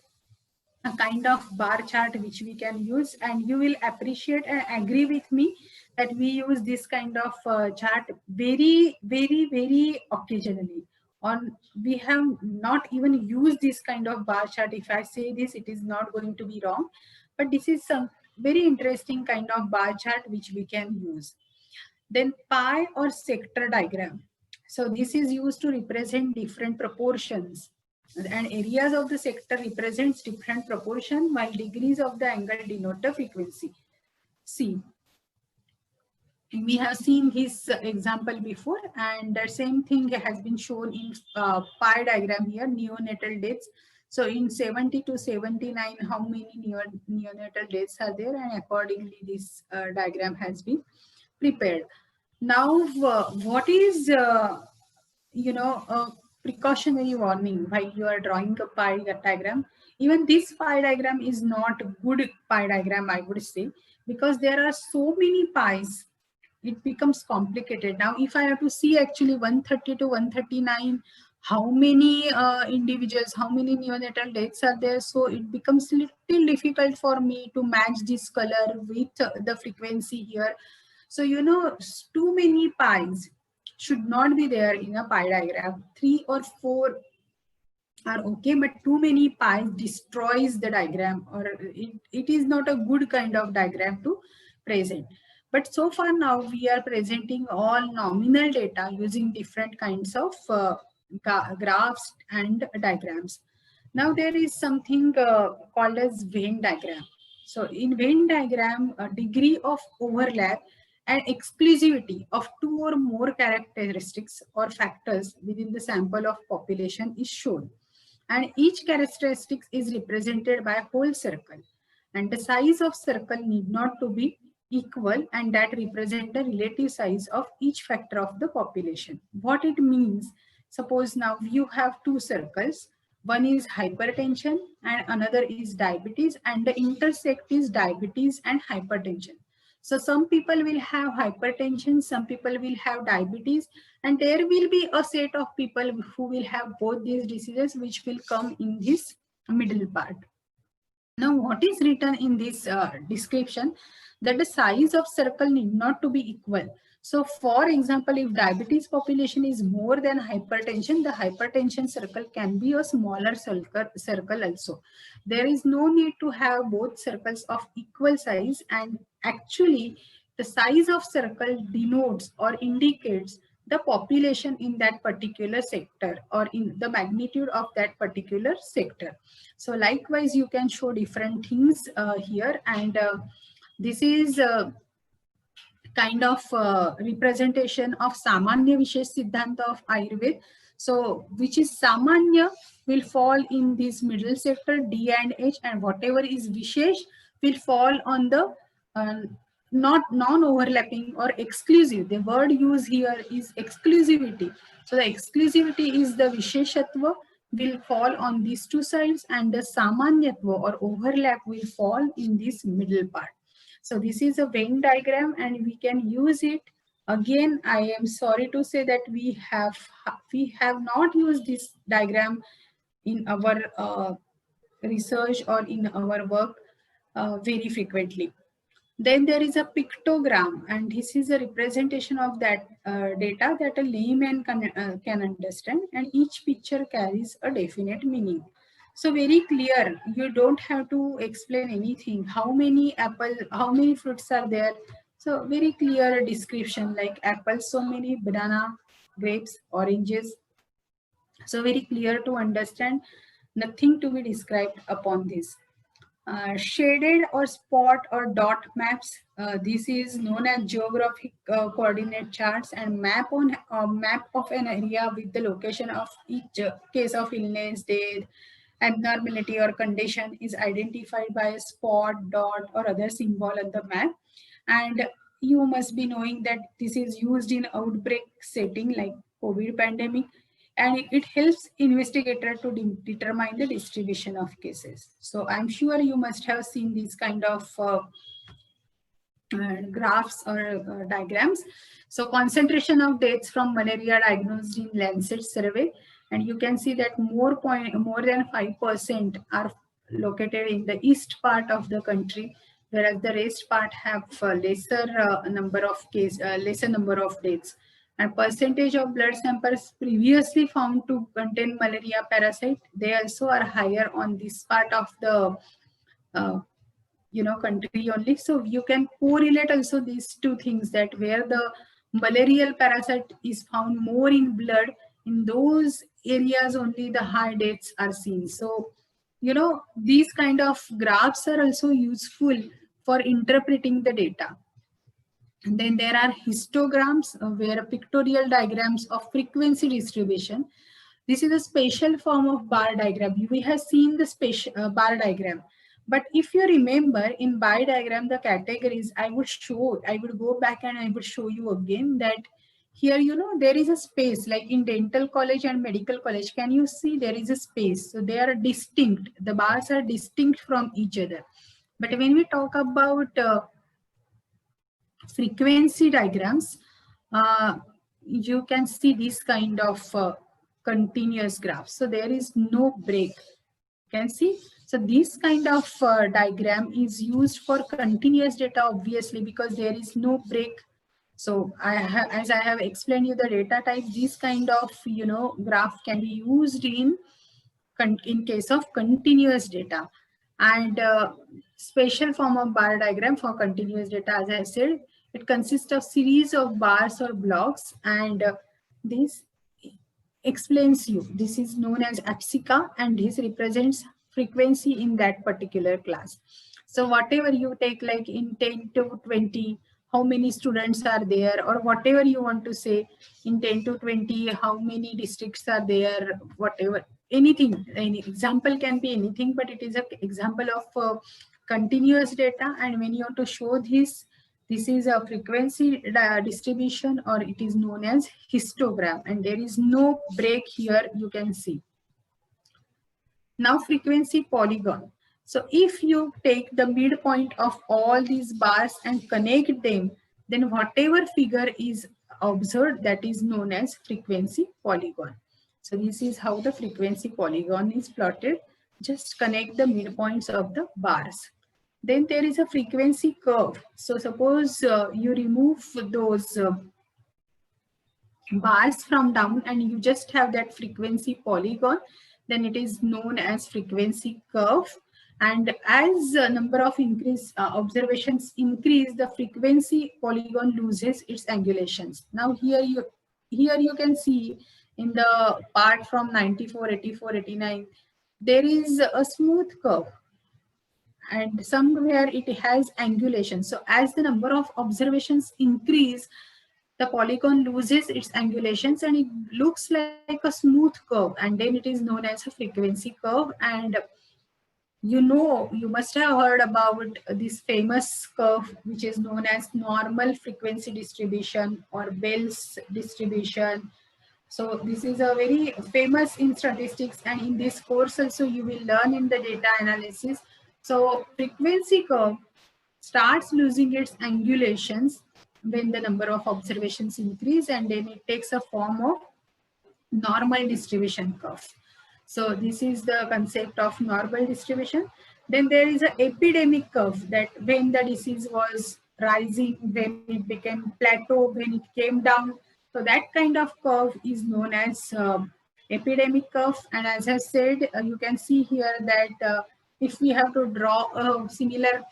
a kind of bar chart which we can use, and you will appreciate and agree with me that we use this kind of chart very, very, very occasionally. On we have not even used this kind of bar chart. If I say this, it is not going to be wrong, but this is some very interesting kind of bar chart which we can use. Then pie or sector diagram. So this is used to represent different proportions, and areas of the sector represents different proportion, while degrees of the angle denote the frequency. See, we have seen this example before, and the same thing has been shown in pie diagram here, neonatal deaths. So in 70 to 79, how many neonatal deaths are there, and accordingly this diagram has been prepared. Now, what is a precautionary warning while you are drawing a pie diagram? Even this pie diagram is not a good pie diagram, I would say, because there are so many pies. It becomes complicated. Now, if I have to see actually 130 to 139, how many individuals, how many neonatal deaths are there, so it becomes little difficult for me to match this color with the frequency here. So, too many pies should not be there in a pie diagram. 3 or 4 are okay, but too many pies destroys the diagram, or it is not a good kind of diagram to present. But so far now we are presenting all nominal data using different kinds of graphs and diagrams. Now there is something called as Venn diagram. So in Venn diagram, a degree of overlap and exclusivity of 2 or more characteristics or factors within the sample of population is shown. And each characteristic is represented by a whole circle. And the size of circle need not to be equal, and that represent the relative size of each factor of the population. What it means, suppose now you have 2 circles, one is hypertension and another is diabetes, and the intersect is diabetes and hypertension. So some people will have hypertension, some people will have diabetes, and there will be a set of people who will have both these diseases, which will come in this middle part. Now, what is written in this description, that the size of circle need not to be equal. So, for example, if diabetes population is more than hypertension, the hypertension circle can be a smaller circle also. There is no need to have both circles of equal size, and actually the size of circle denotes or indicates the population in that particular sector, or in the magnitude of that particular sector. So likewise, you can show different things here, and this is kind of representation of Samanya Vishesh Siddhanta of Ayurveda. So which is Samanya will fall in this middle sector D and H, and whatever is Vishesh will fall on the not non-overlapping or exclusive. The word used here is exclusivity. So the exclusivity is the Visheshatva, will fall on these two sides, and the samanyatva or overlap will fall in this middle part. So this is a Venn diagram, and we can use it. Again, I am sorry to say that we have not used this diagram in our research or in our work very frequently. Then there is a pictogram, and this is a representation of that data that a layman can understand, and each picture carries a definite meaning. So very clear, you don't have to explain anything. How many how many fruits are there? So very clear description, like apples, so many, banana, grapes, oranges. So very clear to understand, nothing to be described upon this. Shaded or spot or dot maps. This is known as geographic coordinate charts, and map of an area with the location of each case of illness, death, abnormality or condition is identified by a spot, dot or other symbol on the map. And you must be knowing that this is used in outbreak setting like COVID pandemic, and it helps investigator to determine the distribution of cases. So I'm sure you must have seen these kind of graphs or diagrams. So concentration of deaths from malaria diagnosed in Lancet survey, and you can see that more than 5% are located in the east part of the country, whereas the rest part have lesser number of deaths. And percentage of blood samples previously found to contain malaria parasite, they also are higher on this part of the country only. So you can correlate also these two things, that where the malarial parasite is found more in blood, in those areas only the high deaths are seen. So these kind of graphs are also useful for interpreting the data. And then there are histograms, where pictorial diagrams of frequency distribution. This is a special form of bar diagram. We have seen the special bar diagram. But if you remember, in bar diagram, the categories, I would go back and I would show you again that here, there is a space, like in dental college and medical college. Can you see there is a space? So they are distinct. The bars are distinct from each other. But when we talk about frequency diagrams, you can see this kind of continuous graph. So there is no break. You can see. So this kind of diagram is used for continuous data, obviously, because there is no break. So as I have explained you the data type, this kind of graph can be used in case of continuous data. And special form of bar diagram for continuous data, as I said, it consists of series of bars or blocks, and this explains you. This is known as APSICA, and this represents frequency in that particular class. So whatever you take, like in 10 to 20, how many students are there, or whatever you want to say, in 10 to 20, how many districts are there, whatever, anything, any example can be anything, but it is an example of continuous data. And when you want to show this is a frequency distribution, or it is known as histogram, and there is no break here, you can see. Now frequency polygon. So if you take the midpoint of all these bars and connect them, then whatever figure is observed, that is known as frequency polygon. So this is how the frequency polygon is plotted. Just connect the midpoints of the bars. Then there is a frequency curve. So suppose you remove those bars from down and you just have that frequency polygon, then it is known as frequency curve. And as number of observations increase, the frequency polygon loses its angulations. Now here you can see in the part from 94, 84, 89, there is a smooth curve, and somewhere it has angulation. So as the number of observations increase, the polygon loses its angulations and it looks like a smooth curve, and then it is known as a frequency curve. And you must have heard about this famous curve, which is known as normal frequency distribution or Bell's distribution. So this is a very famous in statistics, and in this course also you will learn in the data analysis. So frequency curve starts losing its angulations when the number of observations increase, and then it takes a form of normal distribution curve. So this is the concept of normal distribution. Then there is an epidemic curve, that when the disease was rising, when it became plateau, when it came down. So that kind of curve is known as epidemic curve. And as I said, you can see here that if we have to draw a similar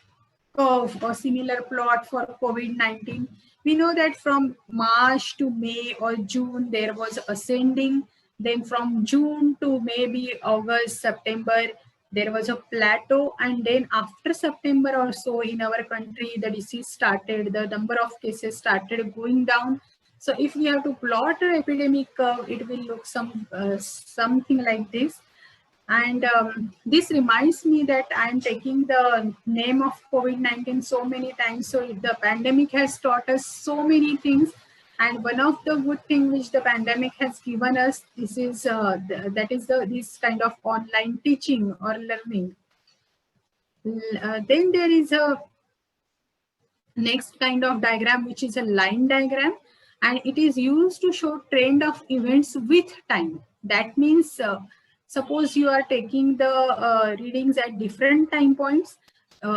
curve or similar plot for COVID-19, we know that from March to May or June, there was ascending. Then from June to maybe August, September, there was a plateau. And then after September or so in our country, the disease started, the number of cases started going down. So if we have to plot an epidemic curve, it will look something like this. And this reminds me that I'm taking the name of COVID-19 so many times. So the pandemic has taught us so many things. And one of the good things which the pandemic has given us, this is this kind of online teaching or learning. Then there is a next kind of diagram, which is a line diagram, and it is used to show trend of events with time. That means suppose you are taking the readings at different time points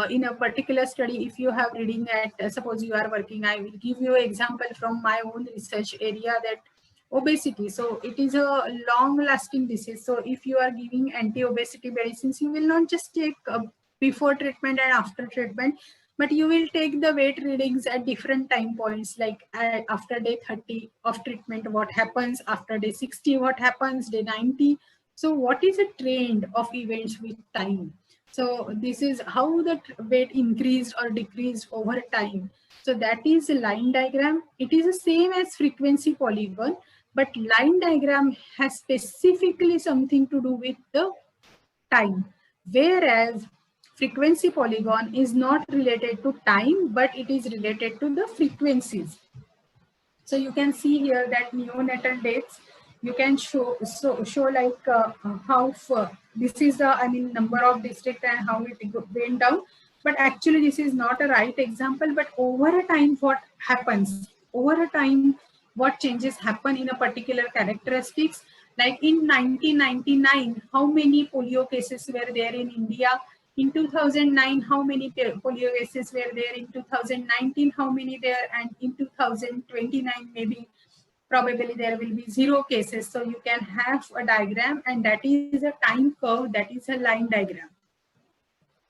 in a particular study. If you have reading at suppose you are working, I will give you an example from my own research area, that obesity. So it is a long lasting disease. So if you are giving anti-obesity medicines, you will not just take before treatment and after treatment, but you will take the weight readings at different time points, like after day 30 of treatment, what happens, after day 60, what happens, day 90. So what is a trend of events with time? So this is how the weight increased or decreased over time. So that is a line diagram. It is the same as frequency polygon, but line diagram has specifically something to do with the time, whereas frequency polygon is not related to time, but it is related to the frequencies. So you can see here that neonatal deaths, you can show like how this is the number of district and how it went down. But actually this is not a right example. But over a time, what happens? Over a time, what changes happen in a particular characteristics? Like in 1999, how many polio cases were there in India? In 2009, how many polio cases were there? In 2019, how many there? And in 2029, maybe probably there will be 0 cases. So you can have a diagram, and that is a time curve, that is a line diagram.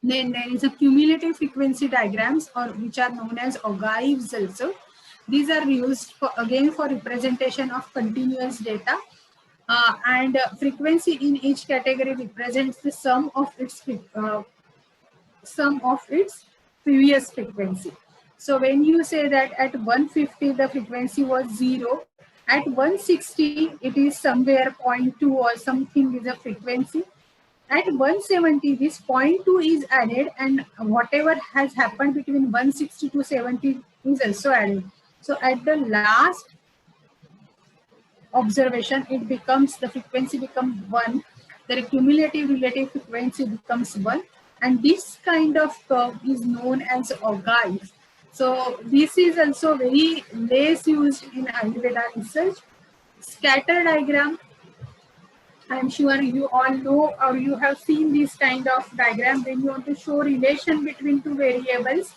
Then there is a cumulative frequency diagrams, or which are known as ogives also. These are used for, again, for representation of continuous data. And frequency in each category represents the sum of its previous frequency. So when you say that at 150 the frequency was 0, at 160 it is somewhere 0.2 or something is a frequency. At 170 this 0.2 is added, and whatever has happened between 160 to 70 is also added. So at the last observation, it becomes, the frequency becomes 1, the cumulative relative frequency becomes 1, and this kind of curve is known as ogive. So this is also very less used in Ayurveda research. Scatter diagram, I'm sure you all know or you have seen this kind of diagram when you want to show relation between two variables.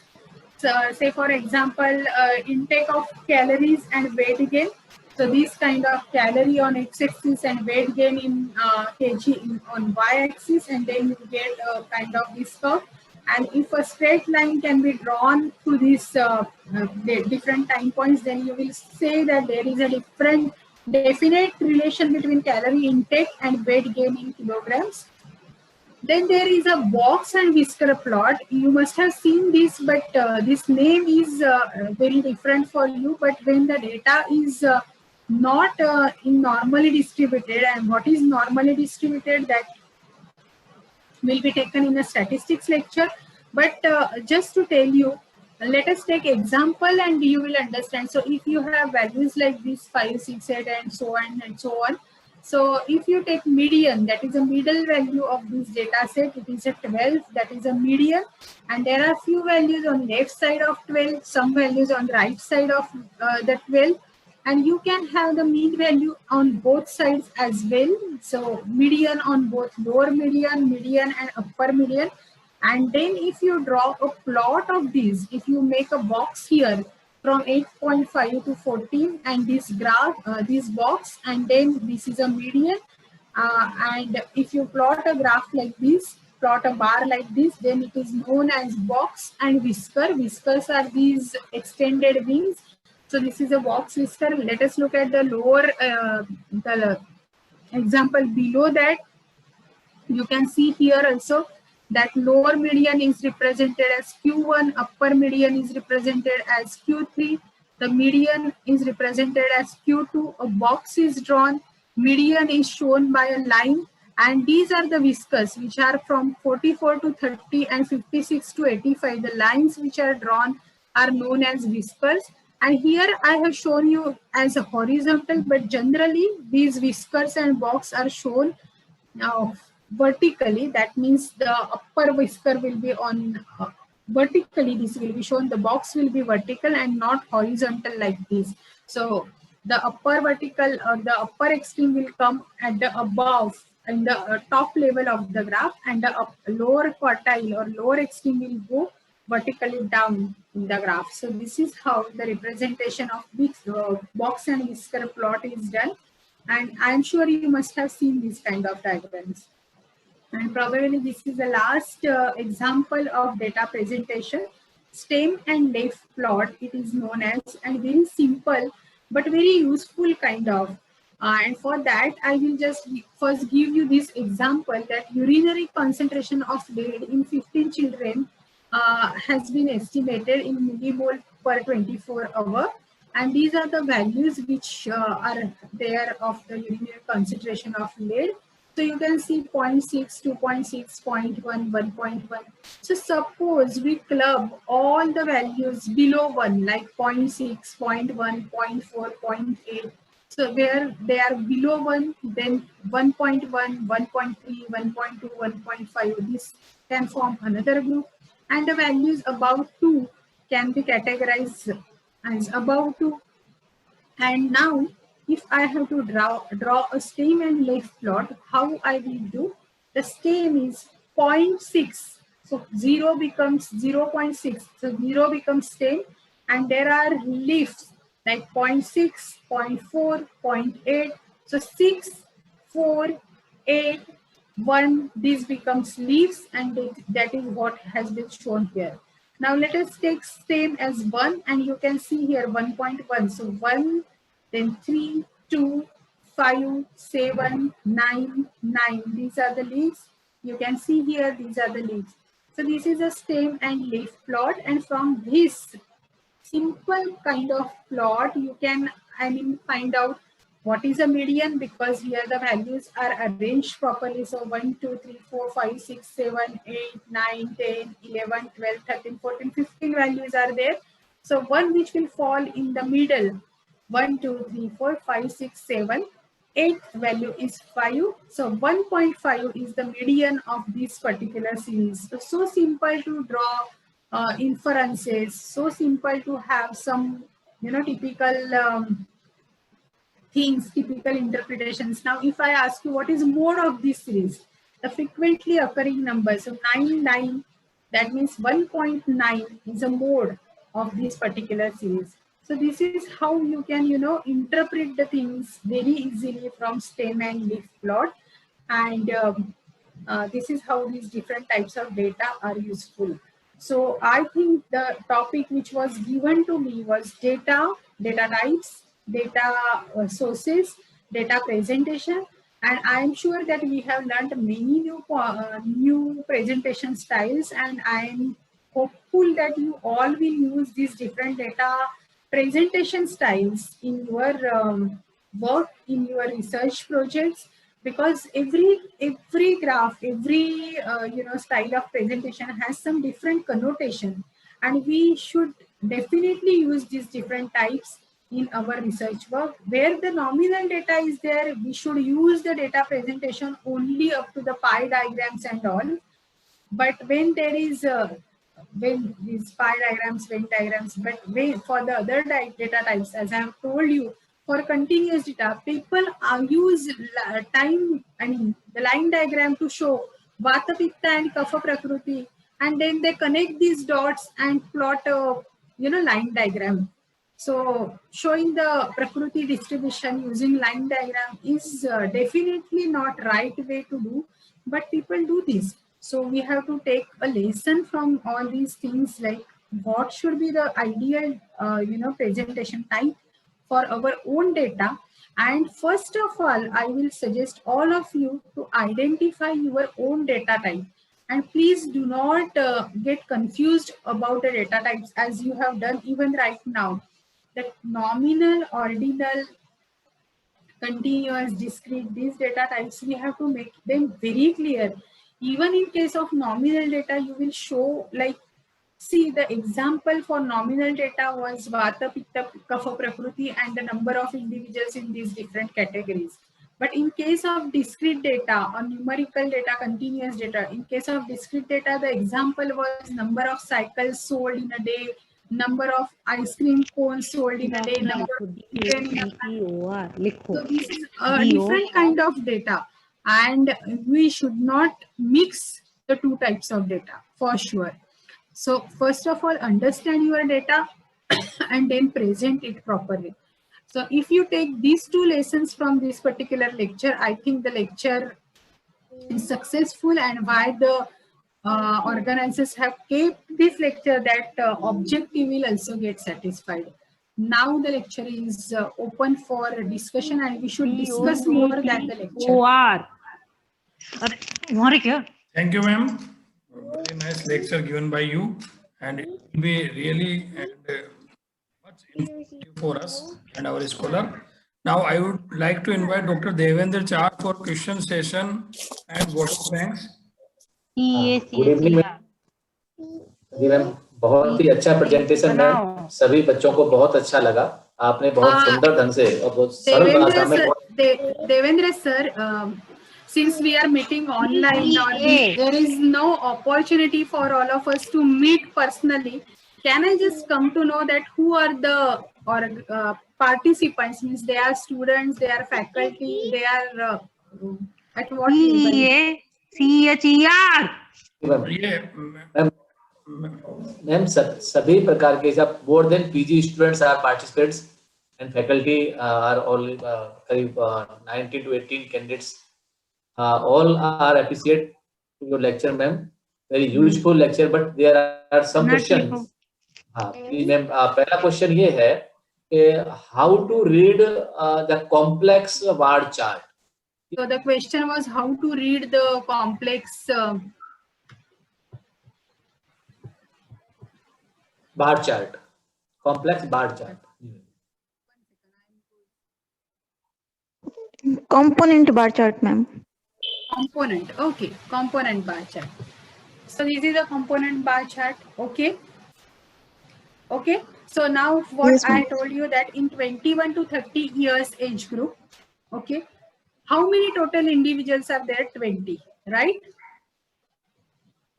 So say for example, intake of calories and weight gain. So this kind of calorie on x-axis and weight gain in kg on y-axis, and then you get a kind of this curve. And if a straight line can be drawn to these different time points, then you will say that there is a definite relation between calorie intake and weight gain in kilograms. Then there is a box and whisker plot. You must have seen this, but this name is very different for you. But when the data is not in normally distributed, and what is normally distributed, that will be taken in a statistics lecture. But just to tell you let us take example and you will understand. So if you have values like this 5, 6, 8 and so on and so on. So if you take median, that is a middle value of this data set, it is a 12, that is a median, and there are few values on left side of 12, some values on right side of the 12, and you can have the mean value on both sides as well. So median on both lower median, median and upper median. And then if you draw a plot of these, if you make a box here from 8.5 to 14 and this graph, this box, and then this is a median. And if you plot a graph like this, plot a bar like this, then it is known as box and whisker. Whiskers are these extended wings. So this is a box whisker. Let us look at the lower, the example below that. You can see here also that lower median is represented as Q1, upper median is represented as Q3, the median is represented as Q2, a box is drawn, median is shown by a line, and these are the whiskers which are from 44 to 30 and 56 to 85. The lines which are drawn are known as whiskers. And here I have shown you as a horizontal, but generally these whiskers and box are shown now vertically. That means the upper whisker will be on vertically, this will be shown, the box will be vertical and not horizontal like this. So the upper vertical or the upper extreme will come at the above in the top level of the graph, and the lower quartile or lower extreme will go vertically down in the graph. So this is how the representation of this box and whisker plot is done. And I'm sure you must have seen these kind of diagrams. And probably this is the last example of data presentation. Stem and leaf plot, it is known as, and very simple but very useful kind of. And for that, I will just first give you this example that urinary concentration of lead in 15 children has been estimated in millimole per 24 hour. And these are the values which are there of the urinary concentration of lead. So you can see 0.6, 2.6, 0.1, 1.1. So suppose we club all the values below 1, like 0.6, 0.1, 0.4, 0.8. So where they are below 1, then 1.1, 1.3, 1.2, 1.5, this can form another group. And the values above 2 can be categorized as above 2. And now, if I have to draw a stem and leaf plot, how I will do? The stem is 0.6. So 0 becomes 0.6. So 0 becomes stem. And there are leaves like 0.6, 0.4, 0.8. So 6, 4, 8, 1, this becomes leaves, and that is what has been shown here. Now let us take stem as 1, and you can see here 1.1. So 1, then 3, 2, 5, 7, 9, 9. These are the leaves. You can see here, these are the leaves. So this is a stem and leaf plot, and from this simple kind of plot, you can, find out what is a median, because here the values are arranged properly. So 1, 2, 3, 4, 5, 6, 7, 8, 9, 10, 11, 12, 13, 14, 15 values are there. So one which will fall in the middle, 1, 2, 3, 4, 5, 6, 7. Eighth value is 5. So 1.5 is the median of this particular series. So simple to draw inferences, so simple to have some, typical things, typical interpretations. Now, if I ask you what is mode of this series, the frequently occurring number, so 9, 9, that means 1.9 is a mode of this particular series. So this is how you can, interpret the things very easily from stem and leaf plot. And this is how these different types of data are useful. So I think the topic which was given to me was data, data types, data sources, data presentation. And I'm sure that we have learned many new presentation styles, and I'm hopeful that you all will use these different data presentation styles in your work, in your research projects, because every graph, every style of presentation has some different connotation, and we should definitely use these different types in our research work. Where the nominal data is there, we should use the data presentation only up to the pie diagrams and all. But when there is when these pie diagrams, Venn diagrams, but for the other data types, as I have told you, for continuous data, people use the line diagram to show Vata, Pitta and Kapha Prakriti, and then they connect these dots and plot a line diagram. So showing the Prakriti distribution using line diagram is definitely not right way to do, but people do this. So we have to take a lesson from all these things, like what should be the ideal presentation type for our own data. And first of all, I will suggest all of you to identify your own data type. And please do not get confused about the data types as you have done even right now. The nominal, ordinal, continuous, discrete, these data types, we have to make them very clear. Even in case of nominal data, you will show, like, see, the example for nominal data was Vata, Pitta, Kapha, Prakriti, and the number of individuals in these different categories. But in case of discrete data or numerical data, continuous data, in case of discrete data, the example was number of cycles sold in a day, number of ice cream cones sold in a day, number of children in a family. So this is a different kind of data, and we should not mix the two types of data for sure. So first of all, understand your data and then present it properly. So if you take these two lessons from this particular lecture, I think the lecture is successful, and why the organizers have kept this lecture, that objective will also get satisfied. Now the lecture is open for discussion, and we should discuss more than the lecture. Thank you, ma'am. Very nice lecture given by you, and it will be really much informative for us and our scholar. Now, I would like to invite Dr. Devendra Char for question session and vote of thanks. Good evening ma'am. जी ma'am, बहुत ही अच्छा presentation ma'am, सभी बच्चों को बहुत अच्छा लगा। आपने बहुत सुंदर ढंग से और बहुत सरल भाषा में Devendra sir, since we are meeting online, or there is no opportunity for all of us to meet personally, can I just come to know that who are the participants? Means they are students, they are faculty, they are at what level? Ma'am सभी प्रकार के, जब more than PG students are participants and faculty are all करीब 19 to 18 candidates, all are appreciate your lecture ma'am, very useful lecture, but there are some questions. हाँ ma'am, पहला question ये है कि how to read the complex bar chart. So the question was how to read the complex bar chart, complex bar chart. Component bar chart, ma'am. Component, okay, component bar chart. So this is a component bar chart, okay. Okay, so now what yes, I told you, that in 21 to 30 years age group, okay, how many total individuals are there? 20, right?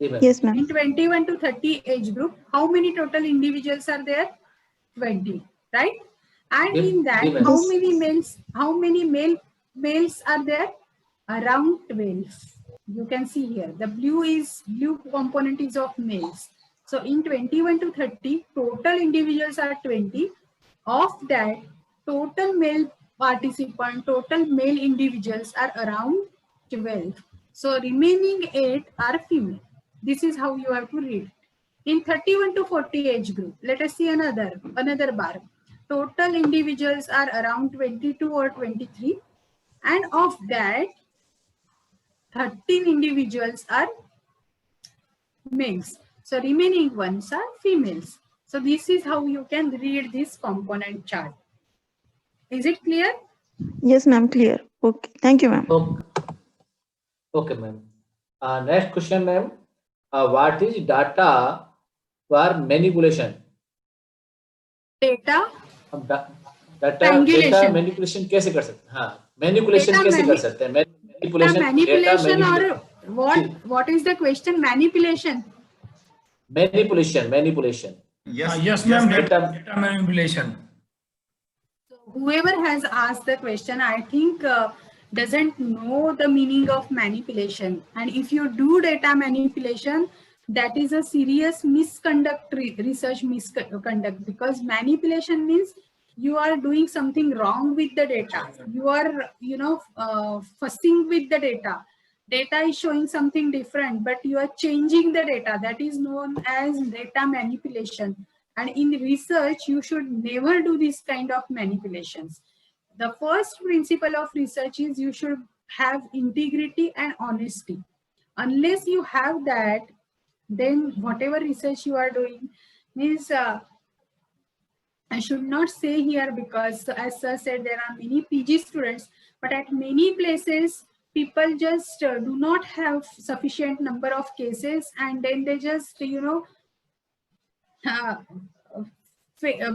Yes, ma'am. In 21 to 30 age group, how many total individuals are there? 20, right? And in that, how many males are there? Around 12. You can see here, the blue component is of males. So in 21 to 30, total individuals are 20. Of that, total male participant, total male individuals are around 12. So remaining 8 are female. This is how you have to read. In 31 to 40 age group, let us see another bar. Total individuals are around 22 or 23. And of that, 13 individuals are males. So remaining ones are females. So this is how you can read this component chart. Is it clear? Yes, ma'am, clear. Okay, thank you, ma'am. Okay, ma'am. Next question, ma'am. What is data are manipulation. Data हम data Triangulation. Manipulation कैसे कर सकते हैं? हाँ, manipulation Data कैसे कर mani- सकते हैं? data manipulation or what is the question? Manipulation. Manipulation Yes, ma'am. Data- Data manipulation. Whoever has asked the question, I think doesn't know the meaning of manipulation. And if you do data manipulation, that is a serious misconduct, research misconduct, because manipulation means you are doing something wrong with the data. You are, fussing with the data. Data is showing something different, but you are changing the data. That is known as data manipulation. And in research, you should never do this kind of manipulations. The first principle of research is you should have integrity and honesty. Unless you have that, then whatever research you are doing means, I should not say here because as Sir said, there are many PG students, but at many places, people just do not have sufficient number of cases, and then they just,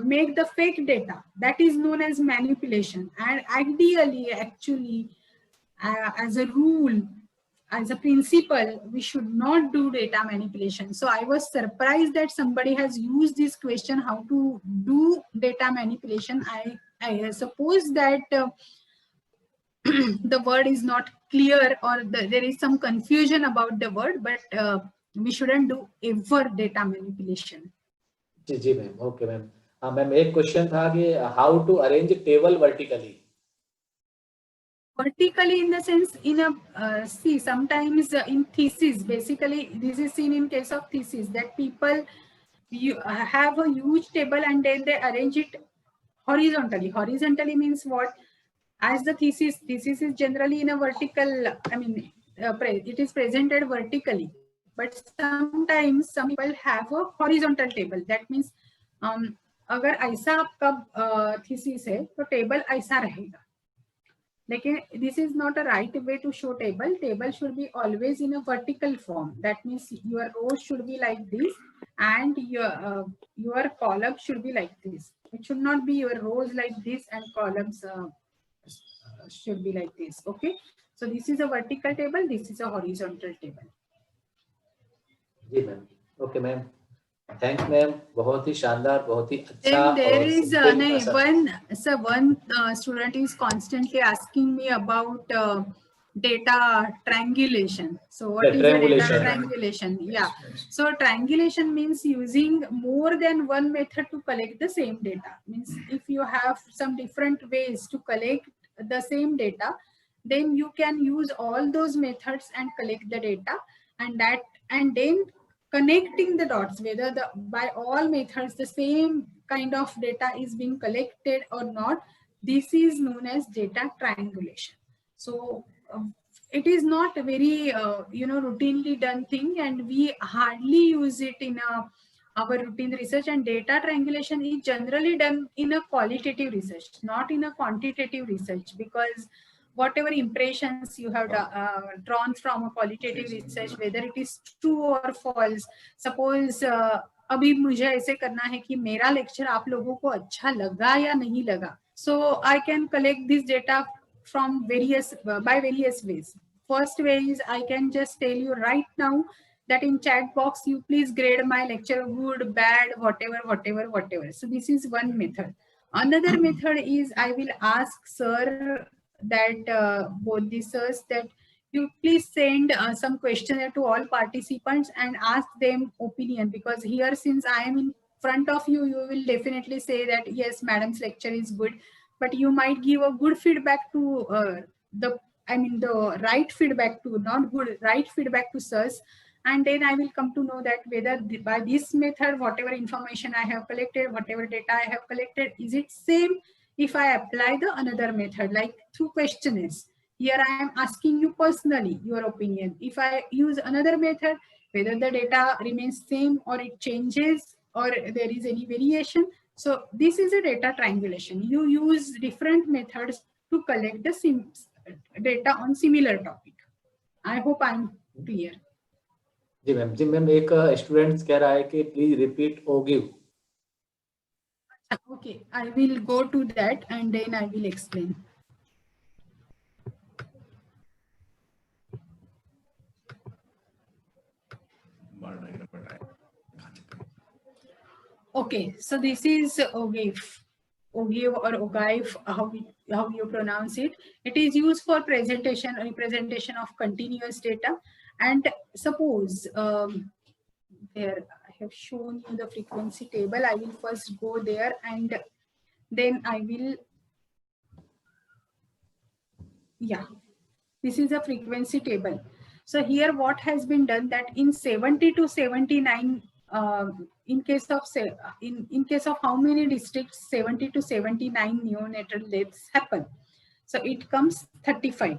make the fake data. That is known as manipulation. And ideally, actually, as a rule, as a principle, we should not do data manipulation. So I was surprised that somebody has used this question, how to do data manipulation. I suppose that the word is not clear, or there is some confusion about the word, but we shouldn't do ever data manipulation. जी ma'am, okay ma'am. हाँ ma'am, एक question था कि how to arrange table vertically. Vertically in the sense, in a see, sometimes in thesis, basically this is seen in case of thesis, that people have a huge table and then they arrange it horizontally. Horizontally means what? As the thesis is generally in a vertical, I mean, it is presented vertically, but sometimes some people have a horizontal table. That means अगर ऐसा आपका thesis है तो table ऐसा रहेगा. लेकिन this is not a right way to show table. Table should be always in a vertical form. That means your rows should be like this, and your column should be like this. It should not be your rows like this and columns should be like this. Okay, so this is a vertical table, this is a horizontal table. जी ma'am, okay ma'am, thanks ma'am, बहुत ही शानदार, बहुत ही अच्छा. Then there और is simple one student is constantly asking me about data triangulation. So what is a data triangulation? Yeah. So triangulation means using more than one method to collect the same data. Means if you have some different ways to collect the same data, then you can use all those methods and collect the data, and then connecting the dots, whether by all methods the same kind of data is being collected or not. This is known as data triangulation. So it is not a very routinely done thing, and we hardly use it in our routine research. And data triangulation is generally done in a qualitative research, not in a quantitative research, because whatever impressions you have drawn from a qualitative research, whether it is true or false. Suppose अभी मुझे ऐसे करना है कि मेरा lecture आप लोगों को अच्छा लगा या नहीं लगा. So I can collect this data from by various ways. First way is I can just tell you right now that in chat box you please grade my lecture good, bad, whatever. So this is one method. Another method is I will ask sir that both the sirs that you please send some questionnaire to all participants and ask them opinion, because here since I am in front of you, you will definitely say that yes, madam's lecture is good, but you might give a good feedback to the right feedback to not good, right feedback to sirs, and then I will come to know that whether by this method, whatever information I have collected, whatever data I have collected, is it same if I apply the another method like through questionnaires. Here I am asking you personally your opinion. If I use another method, whether the data remains same or it changes or there is any variation. So this is a data triangulation. You use different methods to collect the data on similar topic. I hope I'm clear. जी ma'am एक student कह रहा है कि please repeat ogive. Okay, I will go to that and then I will explain. Okay, so this is OGIF. OGIF or OGIF, how you pronounce it. It is used for presentation, representation of continuous data. And suppose there I have shown you the frequency table. I will first go there and then I will, yeah, this is a frequency table. So here what has been done that in 70 to 79, in case of in case of how many districts 70 to 79 neonatal deaths happen. So it comes 35.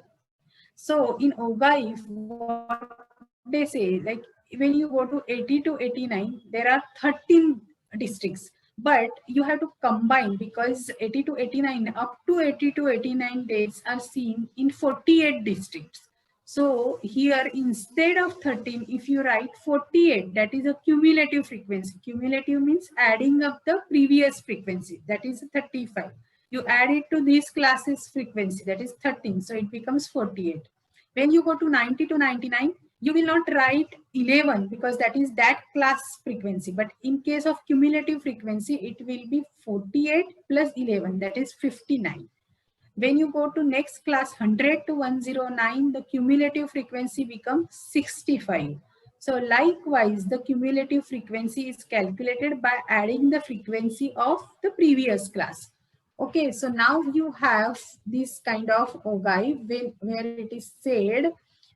So in OGIF, what they say, like when you go to 80 to 89, there are 13 districts, but you have to combine because 80 to 89, up to 80 to 89 dates are seen in 48 districts. So here instead of 13, if you write 48, that is a cumulative frequency. Cumulative means adding up the previous frequency, that is 35. You add it to this class's frequency, that is 13, so it becomes 48. When you go to 90 to 99, you will not write 11 because that is that class frequency. But in case of cumulative frequency, it will be 48 plus 11, that is 59. When you go to next class 100 to 109, the cumulative frequency becomes 65. So likewise, the cumulative frequency is calculated by adding the frequency of the previous class. Okay, so now you have this kind of OGIF where it is said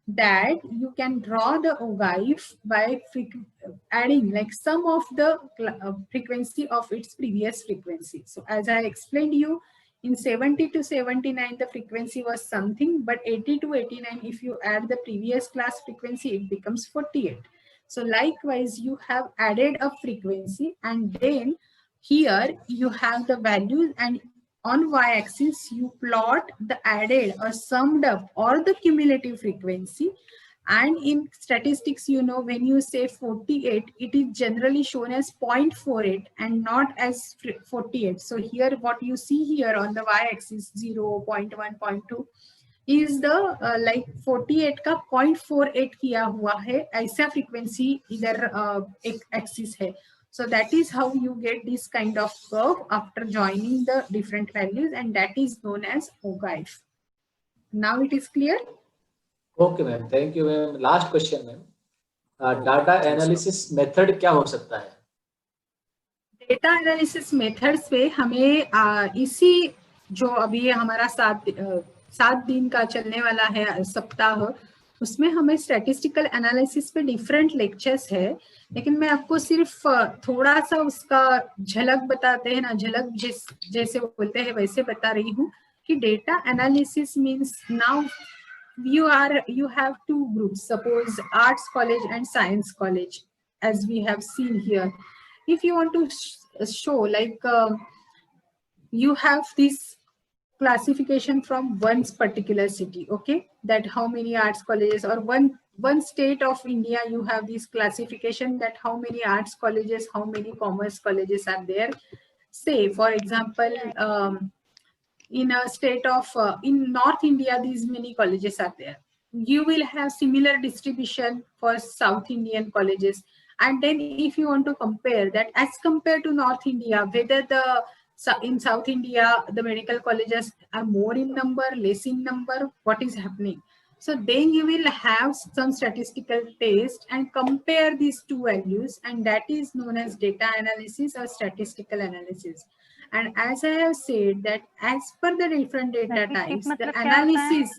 that you can draw the OGIF by adding like sum of the frequency of its previous frequency. So as I explained you, in 70 to 79, the frequency was something, but 80 to 89, if you add the previous class frequency, it becomes 48. So likewise, you have added a frequency and then here you have the values, and on y-axis you plot the added or summed up or the cumulative frequency. And in statistics, you know, when you say 48, it is generally shown as 0.48 and not as 48. So here what you see here on the y-axis 0, 0.1, 0.2 is the like 48 का 0.48 किया हुआ है, ऐसा frequency इधर axis है. So that is how you get this kind of curve after joining the different values, and that is known as OGIF. Now it is clear? Okay ma'am, thank you ma'am. Last question ma'am, data analysis method क्या हो सकता है? Data analysis methods पे हमें इसी जो अभी हमारा 7 दिन का चलने वाला है सप्ताह, उसमें हमें स्टैटिस्टिकल एनालिसिस पे डिफरेंट लेक्चर्स है, लेकिन मैं आपको सिर्फ थोड़ा सा उसका झलक बताते हैं ना, झलक जैसे बोलते हैं वैसे बता रही हूँ कि data analysis means now you have two groups, suppose arts college and science college, as we have seen here. If you want to show like you have this classification from one particular city, okay, that how many arts colleges, or one state of India, you have this classification that how many arts colleges, how many commerce colleges are there. Say for example, in a state of in North India, these many colleges are there. You will have similar distribution for South Indian colleges. And then if you want to compare that as compared to North India, whether in South India the medical colleges are more in number, less in number, what is happening? So then you will have some statistical test and compare these two values, and that is known as data analysis or statistical analysis. And as I have said that as per the different data types, the analysis,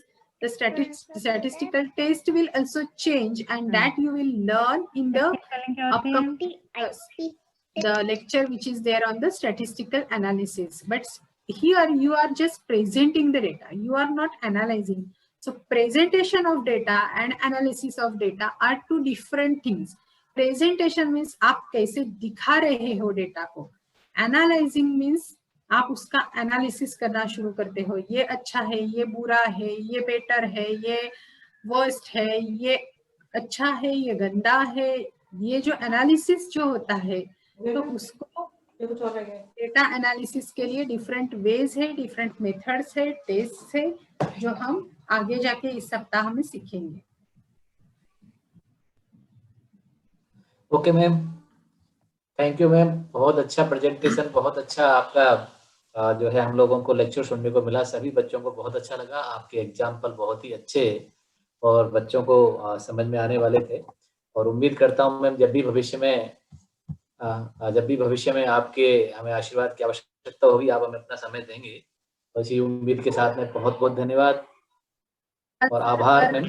the statistical test will also change, and that you will learn in the upcoming the lecture which is there on the statistical analysis. But here you are just presenting the data, you are not analyzing. So presentation of data and analysis of data are two different things. Presentation means आप कैसे दिखा रहे हो data को, analysing means आप उसका analysis करना शुरू करते हो, ये अच्छा है, ये बुरा है, ये बेटर है, ये वर्स्ट है, ये अच्छा है, ये गंदा है, ये जो एनालिसिस जो होता है, तो उसको डेटा एनालिसिस के लिए डिफरेंट वेज है, डिफरेंट मेथड्स है, टेस्ट है, जो हम आगे जाके इस सप्ताह में सीखेंगे। Okay ma'am, thank you ma'am, बहुत अच्छा प्रेजेंटेशन, बहुत अच्छा आपका जो है हम लोगों को लेक्चर सुनने को मिला, सभी बच्चों को बहुत अच्छा लगा, आपके एग्जाम्पल बहुत ही अच्छे और बच्चों को समझ में आने वाले थे। और उम्मीद करता हूँ मैम जब भी भविष्य में आपके हमें आशीर्वाद की आवश्यकता होगी, आप हमें अपना समय देंगे। तो इसी उम्मीद के साथ में बहुत बहुत धन्यवाद और आभार मैम।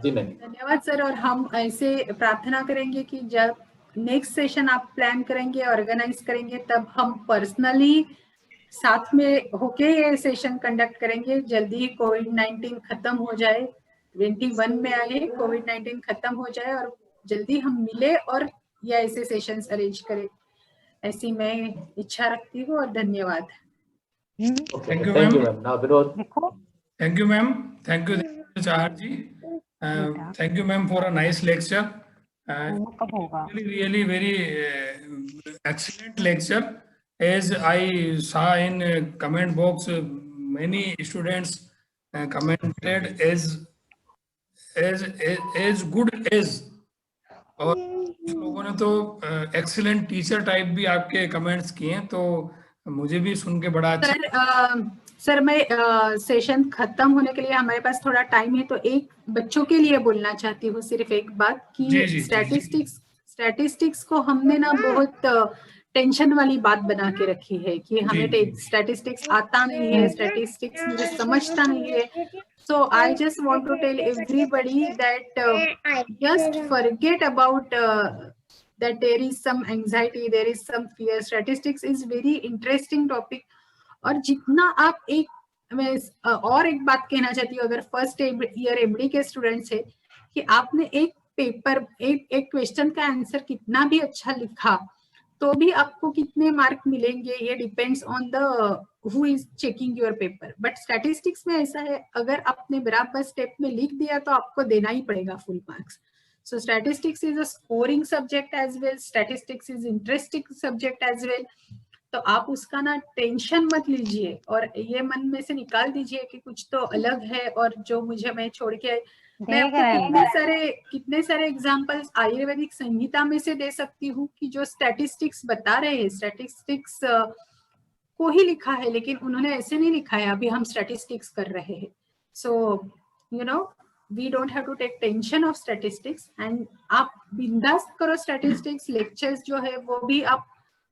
जी मैम। धन्यवाद सर, और हम ऐसे प्रार्थना करेंगे कि जब नेक्स्ट सेशन आप प्लान करेंगे, ऑर्गेनाइज करेंगे, तब हम पर्सनली साथ में होके ये सेशन कंडक्ट करेंगे। जल्दी ही कोविड-19 खत्म हो जाए, 21 में आए, कोविड-19 खत्म हो जाए और जल्दी हम मिले और ये ऐसे सेशंस अरेंज करें, ऐसी मैं इच्छा रखती हूँ। और धन्यवाद। Thank you, thank you ma'am. Ma'am. Now Vinod. Thank you, ma'am. Thank you, Chahar ji. Thank you, ma'am, for a nice lecture. Really very excellent lecture. As I saw in comment box, many students commented as good as, और कुछ लोगों ने तो excellent teacher type भी आपके comments किए हैं, तो मुझे भी सुन के बड़ा अच्छा। सर मैं सेशन खत्म होने के लिए हमारे पास थोड़ा टाइम है, तो एक बच्चों के लिए बोलना चाहती हूँ सिर्फ एक बात जी, कि जी, स्टैटिस्टिक्स को हमने ना बहुत टेंशन वाली बात बना के रखी है कि हमें स्टैटिस्टिक्स आता नहीं है, स्टैटिस्टिक्स मुझे समझता नहीं है। So I just want to tell everybody that just forget about that there is some anxiety, there is some fear. Statistics is very interesting topic. और जितना आप मैं और एक बात कहना चाहती हूँ, अगर फर्स्ट ईयर एमडी के स्टूडेंट्स है, कि आपने एक पेपर एक क्वेश्चन का आंसर कितना भी अच्छा लिखा तो भी आपको कितने मार्क मिलेंगे, ये depends on the who is checking your paper. But statistics में ऐसा है, अगर आपने बराबर स्टेप में लिख दिया तो आपको देना ही पड़ेगा full marks. So statistics is a scoring subject as well. Statistics is interesting subject as well. तो आप उसका ना टेंशन मत लीजिए और ये मन में से निकाल दीजिए कि कुछ तो अलग है और जो मुझे मैं छोड़ के मैं आपको कितने सारे एग्जांपल्स आयुर्वेदिक संहिता में से दे सकती हूँ कि जो स्टैटिस्टिक्स बता रहे हैं, स्टैटिस्टिक्स को ही लिखा है, लेकिन उन्होंने ऐसे नहीं लिखा है अभी हम स्टैटिस्टिक्स कर रहे हैं। So you know we don't have to take tension of statistics and आप बिंदास करो स्टैटिस्टिक्स लेक्चर्स जो है वो भी आप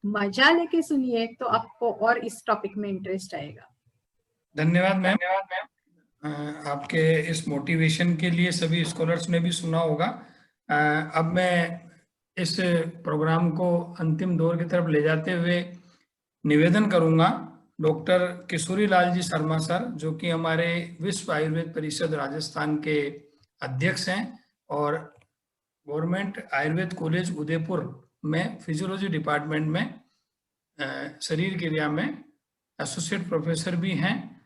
मजा लेके सुनिए, तो आपको और इस टॉपिक में इंटरेस्ट आएगा। धन्यवाद मैम, आपके इस मोटिवेशन के लिए सभी स्कॉलर्स ने भी सुना होगा। अब मैं इस प्रोग्राम को अंतिम दौर की तरफ ले जाते हुए निवेदन करूंगा डॉक्टर किशोरी लाल जी शर्मा सर, जो कि हमारे विश्व आयुर्वेद परिषद राजस्थान के अध्यक्ष हैं और गवर्नमेंट आयुर्वेद कॉलेज उदयपुर में फिजियोलॉजी डिपार्टमेंट में शरीर क्रिया में एसोसिएट प्रोफेसर भी हैं।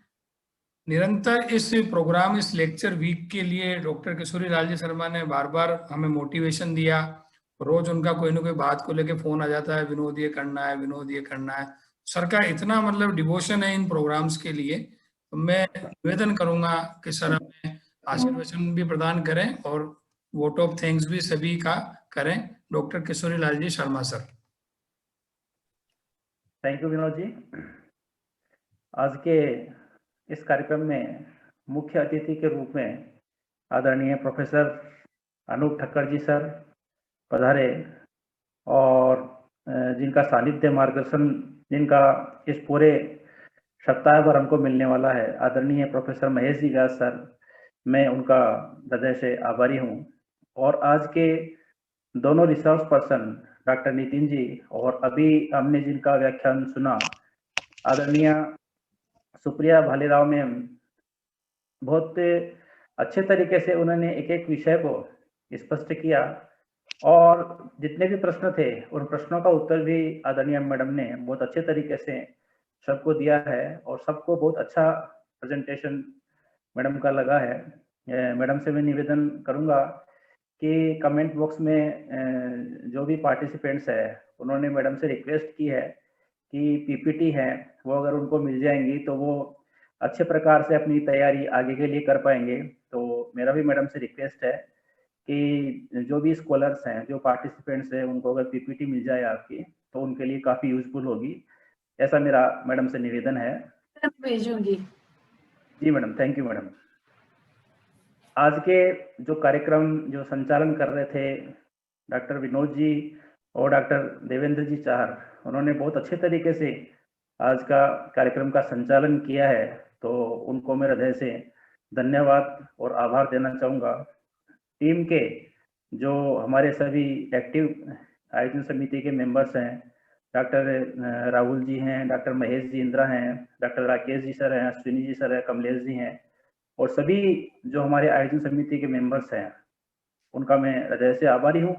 निरंतर इस प्रोग्राम, इस लेक्चर वीक के लिए डॉक्टर किशोरी लाल जी शर्मा ने बार बार हमें मोटिवेशन दिया। रोज उनका कोई ना कोई बात को लेके फोन आ जाता है, विनोद ये करना है, विनोद ये करना है। सर का इतना मतलब डिवोशन है इन प्रोग्राम्स के लिए, तो मैं निवेदन करूंगा कि सर हमें आशीर्वचन भी प्रदान करें और वोट ऑफ थैंक्स भी सभी का करें। Doctor Kishori Lal ji Sharma sir. Thank you Vinod ji. आज के इस कार्यक्रम में मुख्य अतिथि के रूप में आदरणीय प्रोफेसर अनूप ठक्कर जी सर पधारे और जिनका सानिध्य मार्गदर्शन जिनका इस पूरे सप्ताह भर हमको मिलने वाला है, आदरणीय प्रोफेसर महेश जी व्यास सर, मैं उनका हृदय से आभारी हूँ। और आज के दोनों resource person doctor Nitin ji और अभी हमने जिनका व्याख्यान सुना आदरणीय सुप्रिया भालेराव मैम, बहुत अच्छे तरीके से उन्होंने एक एक विषय को स्पष्ट किया और जितने भी प्रश्न थे उन प्रश्नों का उत्तर भी आदरणीय मैडम ने बहुत अच्छे तरीके से सबको दिया है और सबको बहुत अच्छा प्रेजेंटेशन मैडम का लगा है। मैडम से मैं निवेदन करूंगा कि कमेंट बॉक्स में जो भी पार्टिसिपेंट्स है उन्होंने मैडम से रिक्वेस्ट की है कि पीपीटी है वो अगर उनको मिल जाएंगी तो वो अच्छे प्रकार से अपनी तैयारी आगे के लिए कर पाएंगे। तो मेरा भी मैडम से रिक्वेस्ट है कि जो भी स्कॉलर्स हैं, जो पार्टिसिपेंट्स हैं, उनको अगर पीपीटी मिल जाए आपकी तो उनके लिए काफ़ी यूजफुल होगी। ऐसा मेरा मैडम से निवेदन है। भेजूंगी। जी मैडम, थैंक यू मैडम। आज के जो कार्यक्रम जो संचालन कर रहे थे डॉक्टर विनोद जी और डॉक्टर देवेंद्र जी चाहर, उन्होंने बहुत अच्छे तरीके से आज का कार्यक्रम का संचालन किया है, तो उनको मैं हृदय से धन्यवाद और आभार देना चाहूँगा। टीम के जो हमारे सभी एक्टिव आयोजन समिति के मेंबर्स हैं, डॉक्टर राहुल जी हैं, डॉक्टर महेश जी इंद्रा हैं, डॉक्टर राकेश जी सर हैं, अश्विनी जी सर हैं, कमलेश जी हैं, और सभी जो हमारे आयोजन समिति के मेंबर्स हैं, उनका मैं हृदय से आभारी हूँ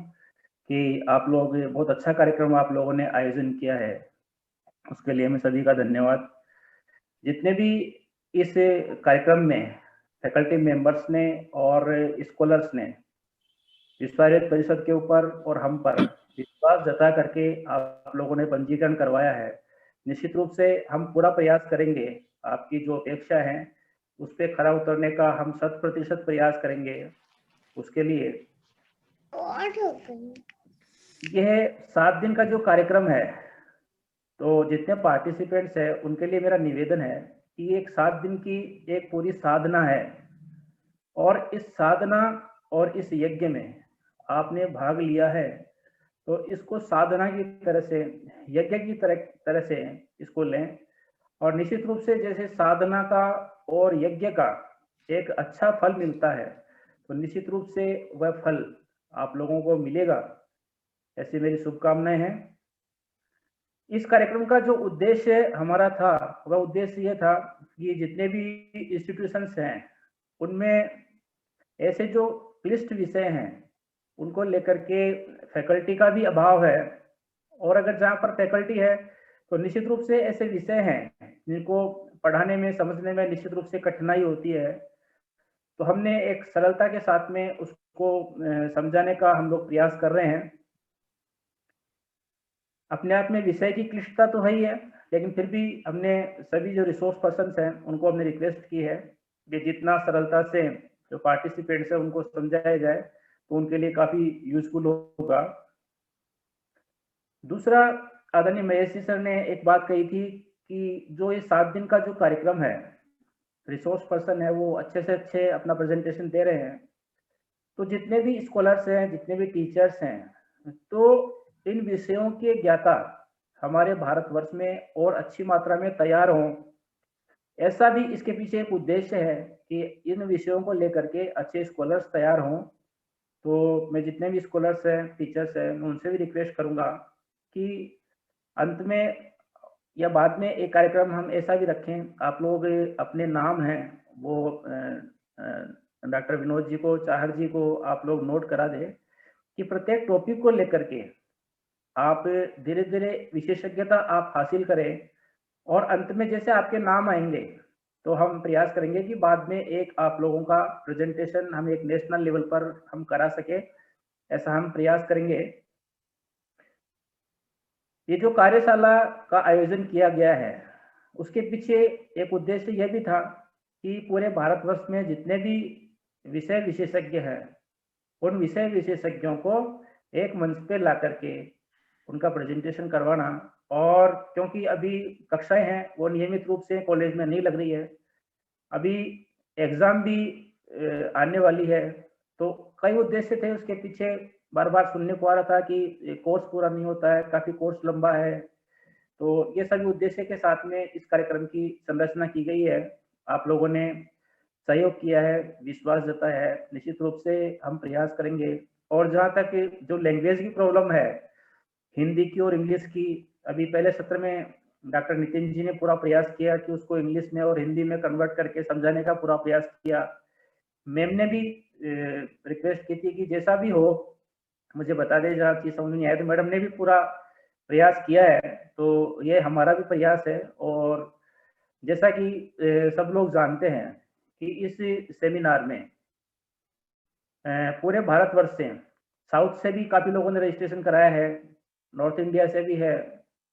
कि आप लोग बहुत अच्छा कार्यक्रम आप लोगों ने आयोजन किया है, उसके लिए मैं सभी का धन्यवाद। जितने भी इस कार्यक्रम में फैकल्टी मेंबर्स ने और स्कॉलर्स ने विश्वारित परिषद के ऊपर और हम पर विश्वास जता करके आप लोगों ने पंजीकरण करवाया है, निश्चित रूप से हम पूरा प्रयास करेंगे, आपकी जो अपेक्षा है उस पर खरा उतरने का हम 100% प्रयास करेंगे। उसके लिए यह 7 दिन का जो कार्यक्रम है, तो जितने पार्टिसिपेंट्स हैं उनके लिए मेरा निवेदन है कि एक 7 दिन की एक पूरी साधना है, और इस साधना और इस यज्ञ में आपने भाग लिया है, तो इसको साधना की तरह से, यज्ञ की तरह से इसको लें। और निश्चित रूप से जैसे साधना का और यज्ञ का एक अच्छा फल मिलता है, तो निश्चित रूप से वह फल आप लोगों को मिलेगा, ऐसी मेरी शुभकामनाएं हैं। इस कार्यक्रम का जो उद्देश्य हमारा था, वह उद्देश्य यह था कि जितने भी इंस्टीट्यूशंस हैं उनमें ऐसे जो क्लिष्ट विषय हैं उनको लेकर के फैकल्टी का भी अभाव है, और अगर जहाँ पर फैकल्टी है तो निश्चित रूप से ऐसे विषय हैं जिनको पढ़ाने में, समझने में निश्चित रूप से कठिनाई होती है। तो हमने एक सरलता के साथ में उसको समझाने का हम लोग प्रयास कर रहे हैं। अपने आप में विषय की क्लिष्टता तो है ही है, लेकिन फिर भी हमने सभी जो रिसोर्स पर्सन्स हैं उनको हमने रिक्वेस्ट की है कि जितना सरलता से जो पार्टिसिपेंट्स हैं उनको समझाया जाए तो उनके लिए काफी यूजफुल होगा। दूसरा, आदरणीय महेश जी सर ने एक बात कही थी कि जो ये 7 दिन का जो कार्यक्रम है, रिसोर्स पर्सन है वो अच्छे से अच्छे अपना प्रेजेंटेशन दे रहे हैं, तो जितने भी स्कॉलर्स हैं, जितने भी टीचर्स हैं, तो इन विषयों के ज्ञाता हमारे भारतवर्ष में और अच्छी मात्रा में तैयार हों, ऐसा भी इसके पीछे एक उद्देश्य है कि इन विषयों को लेकर के अच्छे स्कॉलर्स तैयार हों। तो मैं जितने भी स्कॉलर्स हैं, टीचर्स हैं, मैं उनसे भी रिक्वेस्ट करूंगा कि अंत में या बाद में एक कार्यक्रम हम ऐसा भी रखें, आप लोग अपने नाम हैं वो डॉक्टर विनोद जी को, चाहर जी को आप लोग नोट करा दें कि प्रत्येक टॉपिक को लेकर के आप धीरे धीरे विशेषज्ञता आप हासिल करें, और अंत में जैसे आपके नाम आएंगे तो हम प्रयास करेंगे कि बाद में एक आप लोगों का प्रेजेंटेशन हम एक नेशनल लेवल पर हम करा सके, ऐसा हम प्रयास करेंगे। ये जो कार्यशाला का आयोजन किया गया है उसके पीछे एक उद्देश्य यह भी था कि पूरे भारतवर्ष में जितने भी विषय विशेषज्ञ हैं उन विषय विशेषज्ञों को एक मंच पे ला करके उनका प्रेजेंटेशन करवाना। और क्योंकि अभी कक्षाएं हैं वो नियमित रूप से कॉलेज में नहीं लग रही है, अभी एग्जाम भी आने वाली है, तो कई उद्देश्य थे उसके पीछे। बार बार सुनने को आ रहा था कि कोर्स पूरा नहीं होता है, काफी कोर्स लंबा है, तो ये सभी उद्देश्य के साथ में इस कार्यक्रम की संरचना की गई है। आप लोगों ने सहयोग किया है, विश्वास जताया है, निश्चित रूप से हम प्रयास करेंगे। और जहाँ तक जो लैंग्वेज की प्रॉब्लम है, हिंदी की और इंग्लिश की, अभी पहले सत्र में डॉक्टर नितिन जी ने पूरा प्रयास किया कि उसको इंग्लिश में और हिंदी में कन्वर्ट करके समझाने का पूरा प्रयास किया। मैम ने भी रिक्वेस्ट की थी कि जैसा भी हो मुझे बता दे, जहाँ चीज समझ नहीं आए, तो मैडम ने भी पूरा प्रयास किया है। तो ये हमारा भी प्रयास है। और जैसा कि सब लोग जानते हैं कि इस सेमिनार में पूरे भारतवर्ष से, साउथ से भी काफी लोगों ने रजिस्ट्रेशन कराया है, नॉर्थ इंडिया से भी है,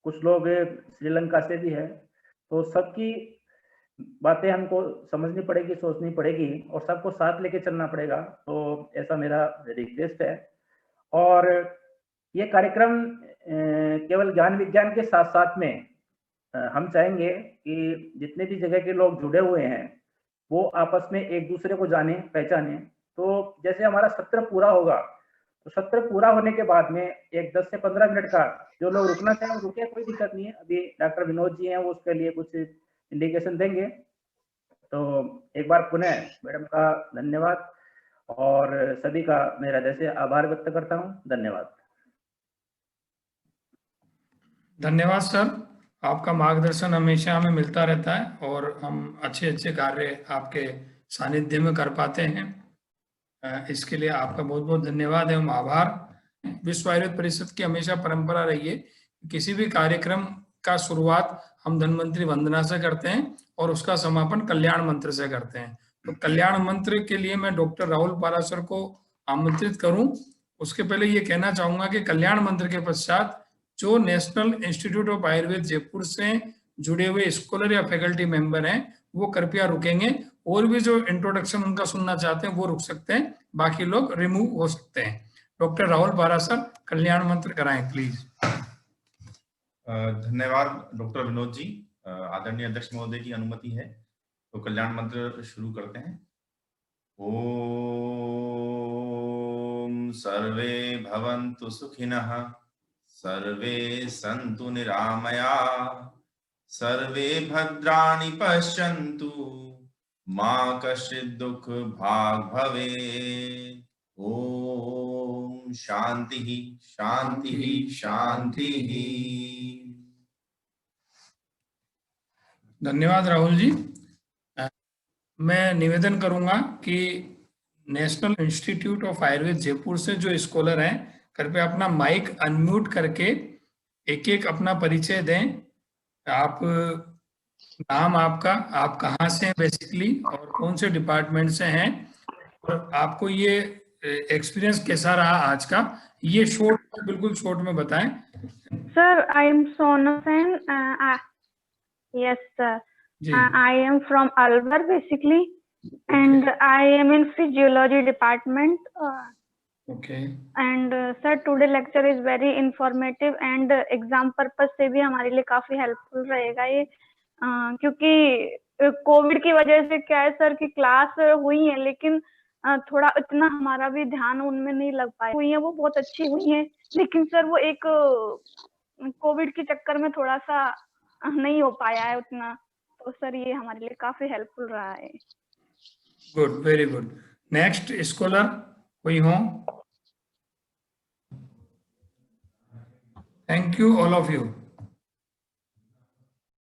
कुछ लोग श्रीलंका से भी है। तो सबकी बातें हमको समझनी पड़ेगी, सोचनी पड़ेगी और सबको साथ लेके चलना पड़ेगा। तो ऐसा मेरा रिक्वेस्ट है। और ये कार्यक्रम केवल ज्ञान विज्ञान के साथ साथ में हम चाहेंगे कि जितने भी जगह के लोग जुड़े हुए हैं वो आपस में एक दूसरे को जाने, पहचाने। तो जैसे हमारा सत्र पूरा होगा, तो सत्र पूरा होने के बाद में एक 10 से 15 मिनट का जो लोग रुकना चाहें रुके, कोई दिक्कत नहीं है। अभी डॉक्टर विनोद जी हैं, वो उसके लिए कुछ इंडिकेशन देंगे। तो एक बार पुनः मैडम का धन्यवाद और सभी का मैं हृदय से आभार व्यक्त करता हूँ। धन्यवाद। धन्यवाद सर, आपका मार्गदर्शन हमेशा हमें मिलता रहता है और हम अच्छे अच्छे कार्य आपके सानिध्य में कर पाते हैं। इसके लिए आपका बहुत बहुत धन्यवाद एवं आभार। विश्व आयुर्वेद परिषद की हमेशा परंपरा रही है, किसी भी कार्यक्रम का शुरुआत हम धन्वंतरि वंदना से करते हैं और उसका समापन कल्याण मंत्र से करते हैं। तो कल्याण मंत्र के लिए मैं डॉक्टर राहुल पाराशर को आमंत्रित करूं। उसके पहले ये कहना चाहूंगा कि कल्याण मंत्र के पश्चात जो national institute of Ayurveda Jaipur से जुड़े हुए स्कॉलर या फैकल्टी मेंबर हैं वो कृपया रुकेंगे, और भी जो इंट्रोडक्शन उनका सुनना चाहते हैं वो रुक सकते हैं, बाकी लोग रिमूव हो सकते हैं। डॉक्टर राहुल पाराशर कल्याण मंत्र कराएं प्लीज। धन्यवाद डॉक्टर विनोद जी। आदरणीय अध्यक्ष महोदय की अनुमति है तो कल्याण मंत्र शुरू करते हैं। ओम सर्वे भवन्तु सुखिनः, सर्वे सन्तु निरामया, सर्वे भद्राणि पश्यन्तु, मा कश्चित् दुःख भाग् भवेत्। ओम शांति शांति शांति। धन्यवाद राहुल जी। मैं निवेदन करूंगा कि national institute of Ayurveda Jaipur से जो स्कॉलर हैं कृपया अपना माइक अनम्यूट करके एक एक अपना परिचय दें। आप नाम आपका, आप कहाँ से हैं बेसिकली और कौन से डिपार्टमेंट से हैं, और आपको ये एक्सपीरियंस कैसा रहा आज का, ये शॉर्ट में, बिल्कुल शॉर्ट में बताएं। Sir, I am Sonu Sen. Yes, sir. I am from Alwar basically, and I am in physiology department. Okay. And sir, today lecture is very informative and exam purpose से भी हमारे लिए काफी helpful रहेगा ये, क्योंकि कोविड की वजह से क्या है सर कि क्लास हुई है लेकिन थोड़ा इतना हमारा भी ध्यान उनमें नहीं लग पाया। हुई है वो बहुत अच्छी हुई है, लेकिन सर वो एक कोविड के चक्कर में थोड़ा सा नहीं हो पाया है उतना। तो सर ये हमारे लिए काफी हेल्पफुल रहा है। Good, very good. Next scholar कोई हो? Thank you all of you.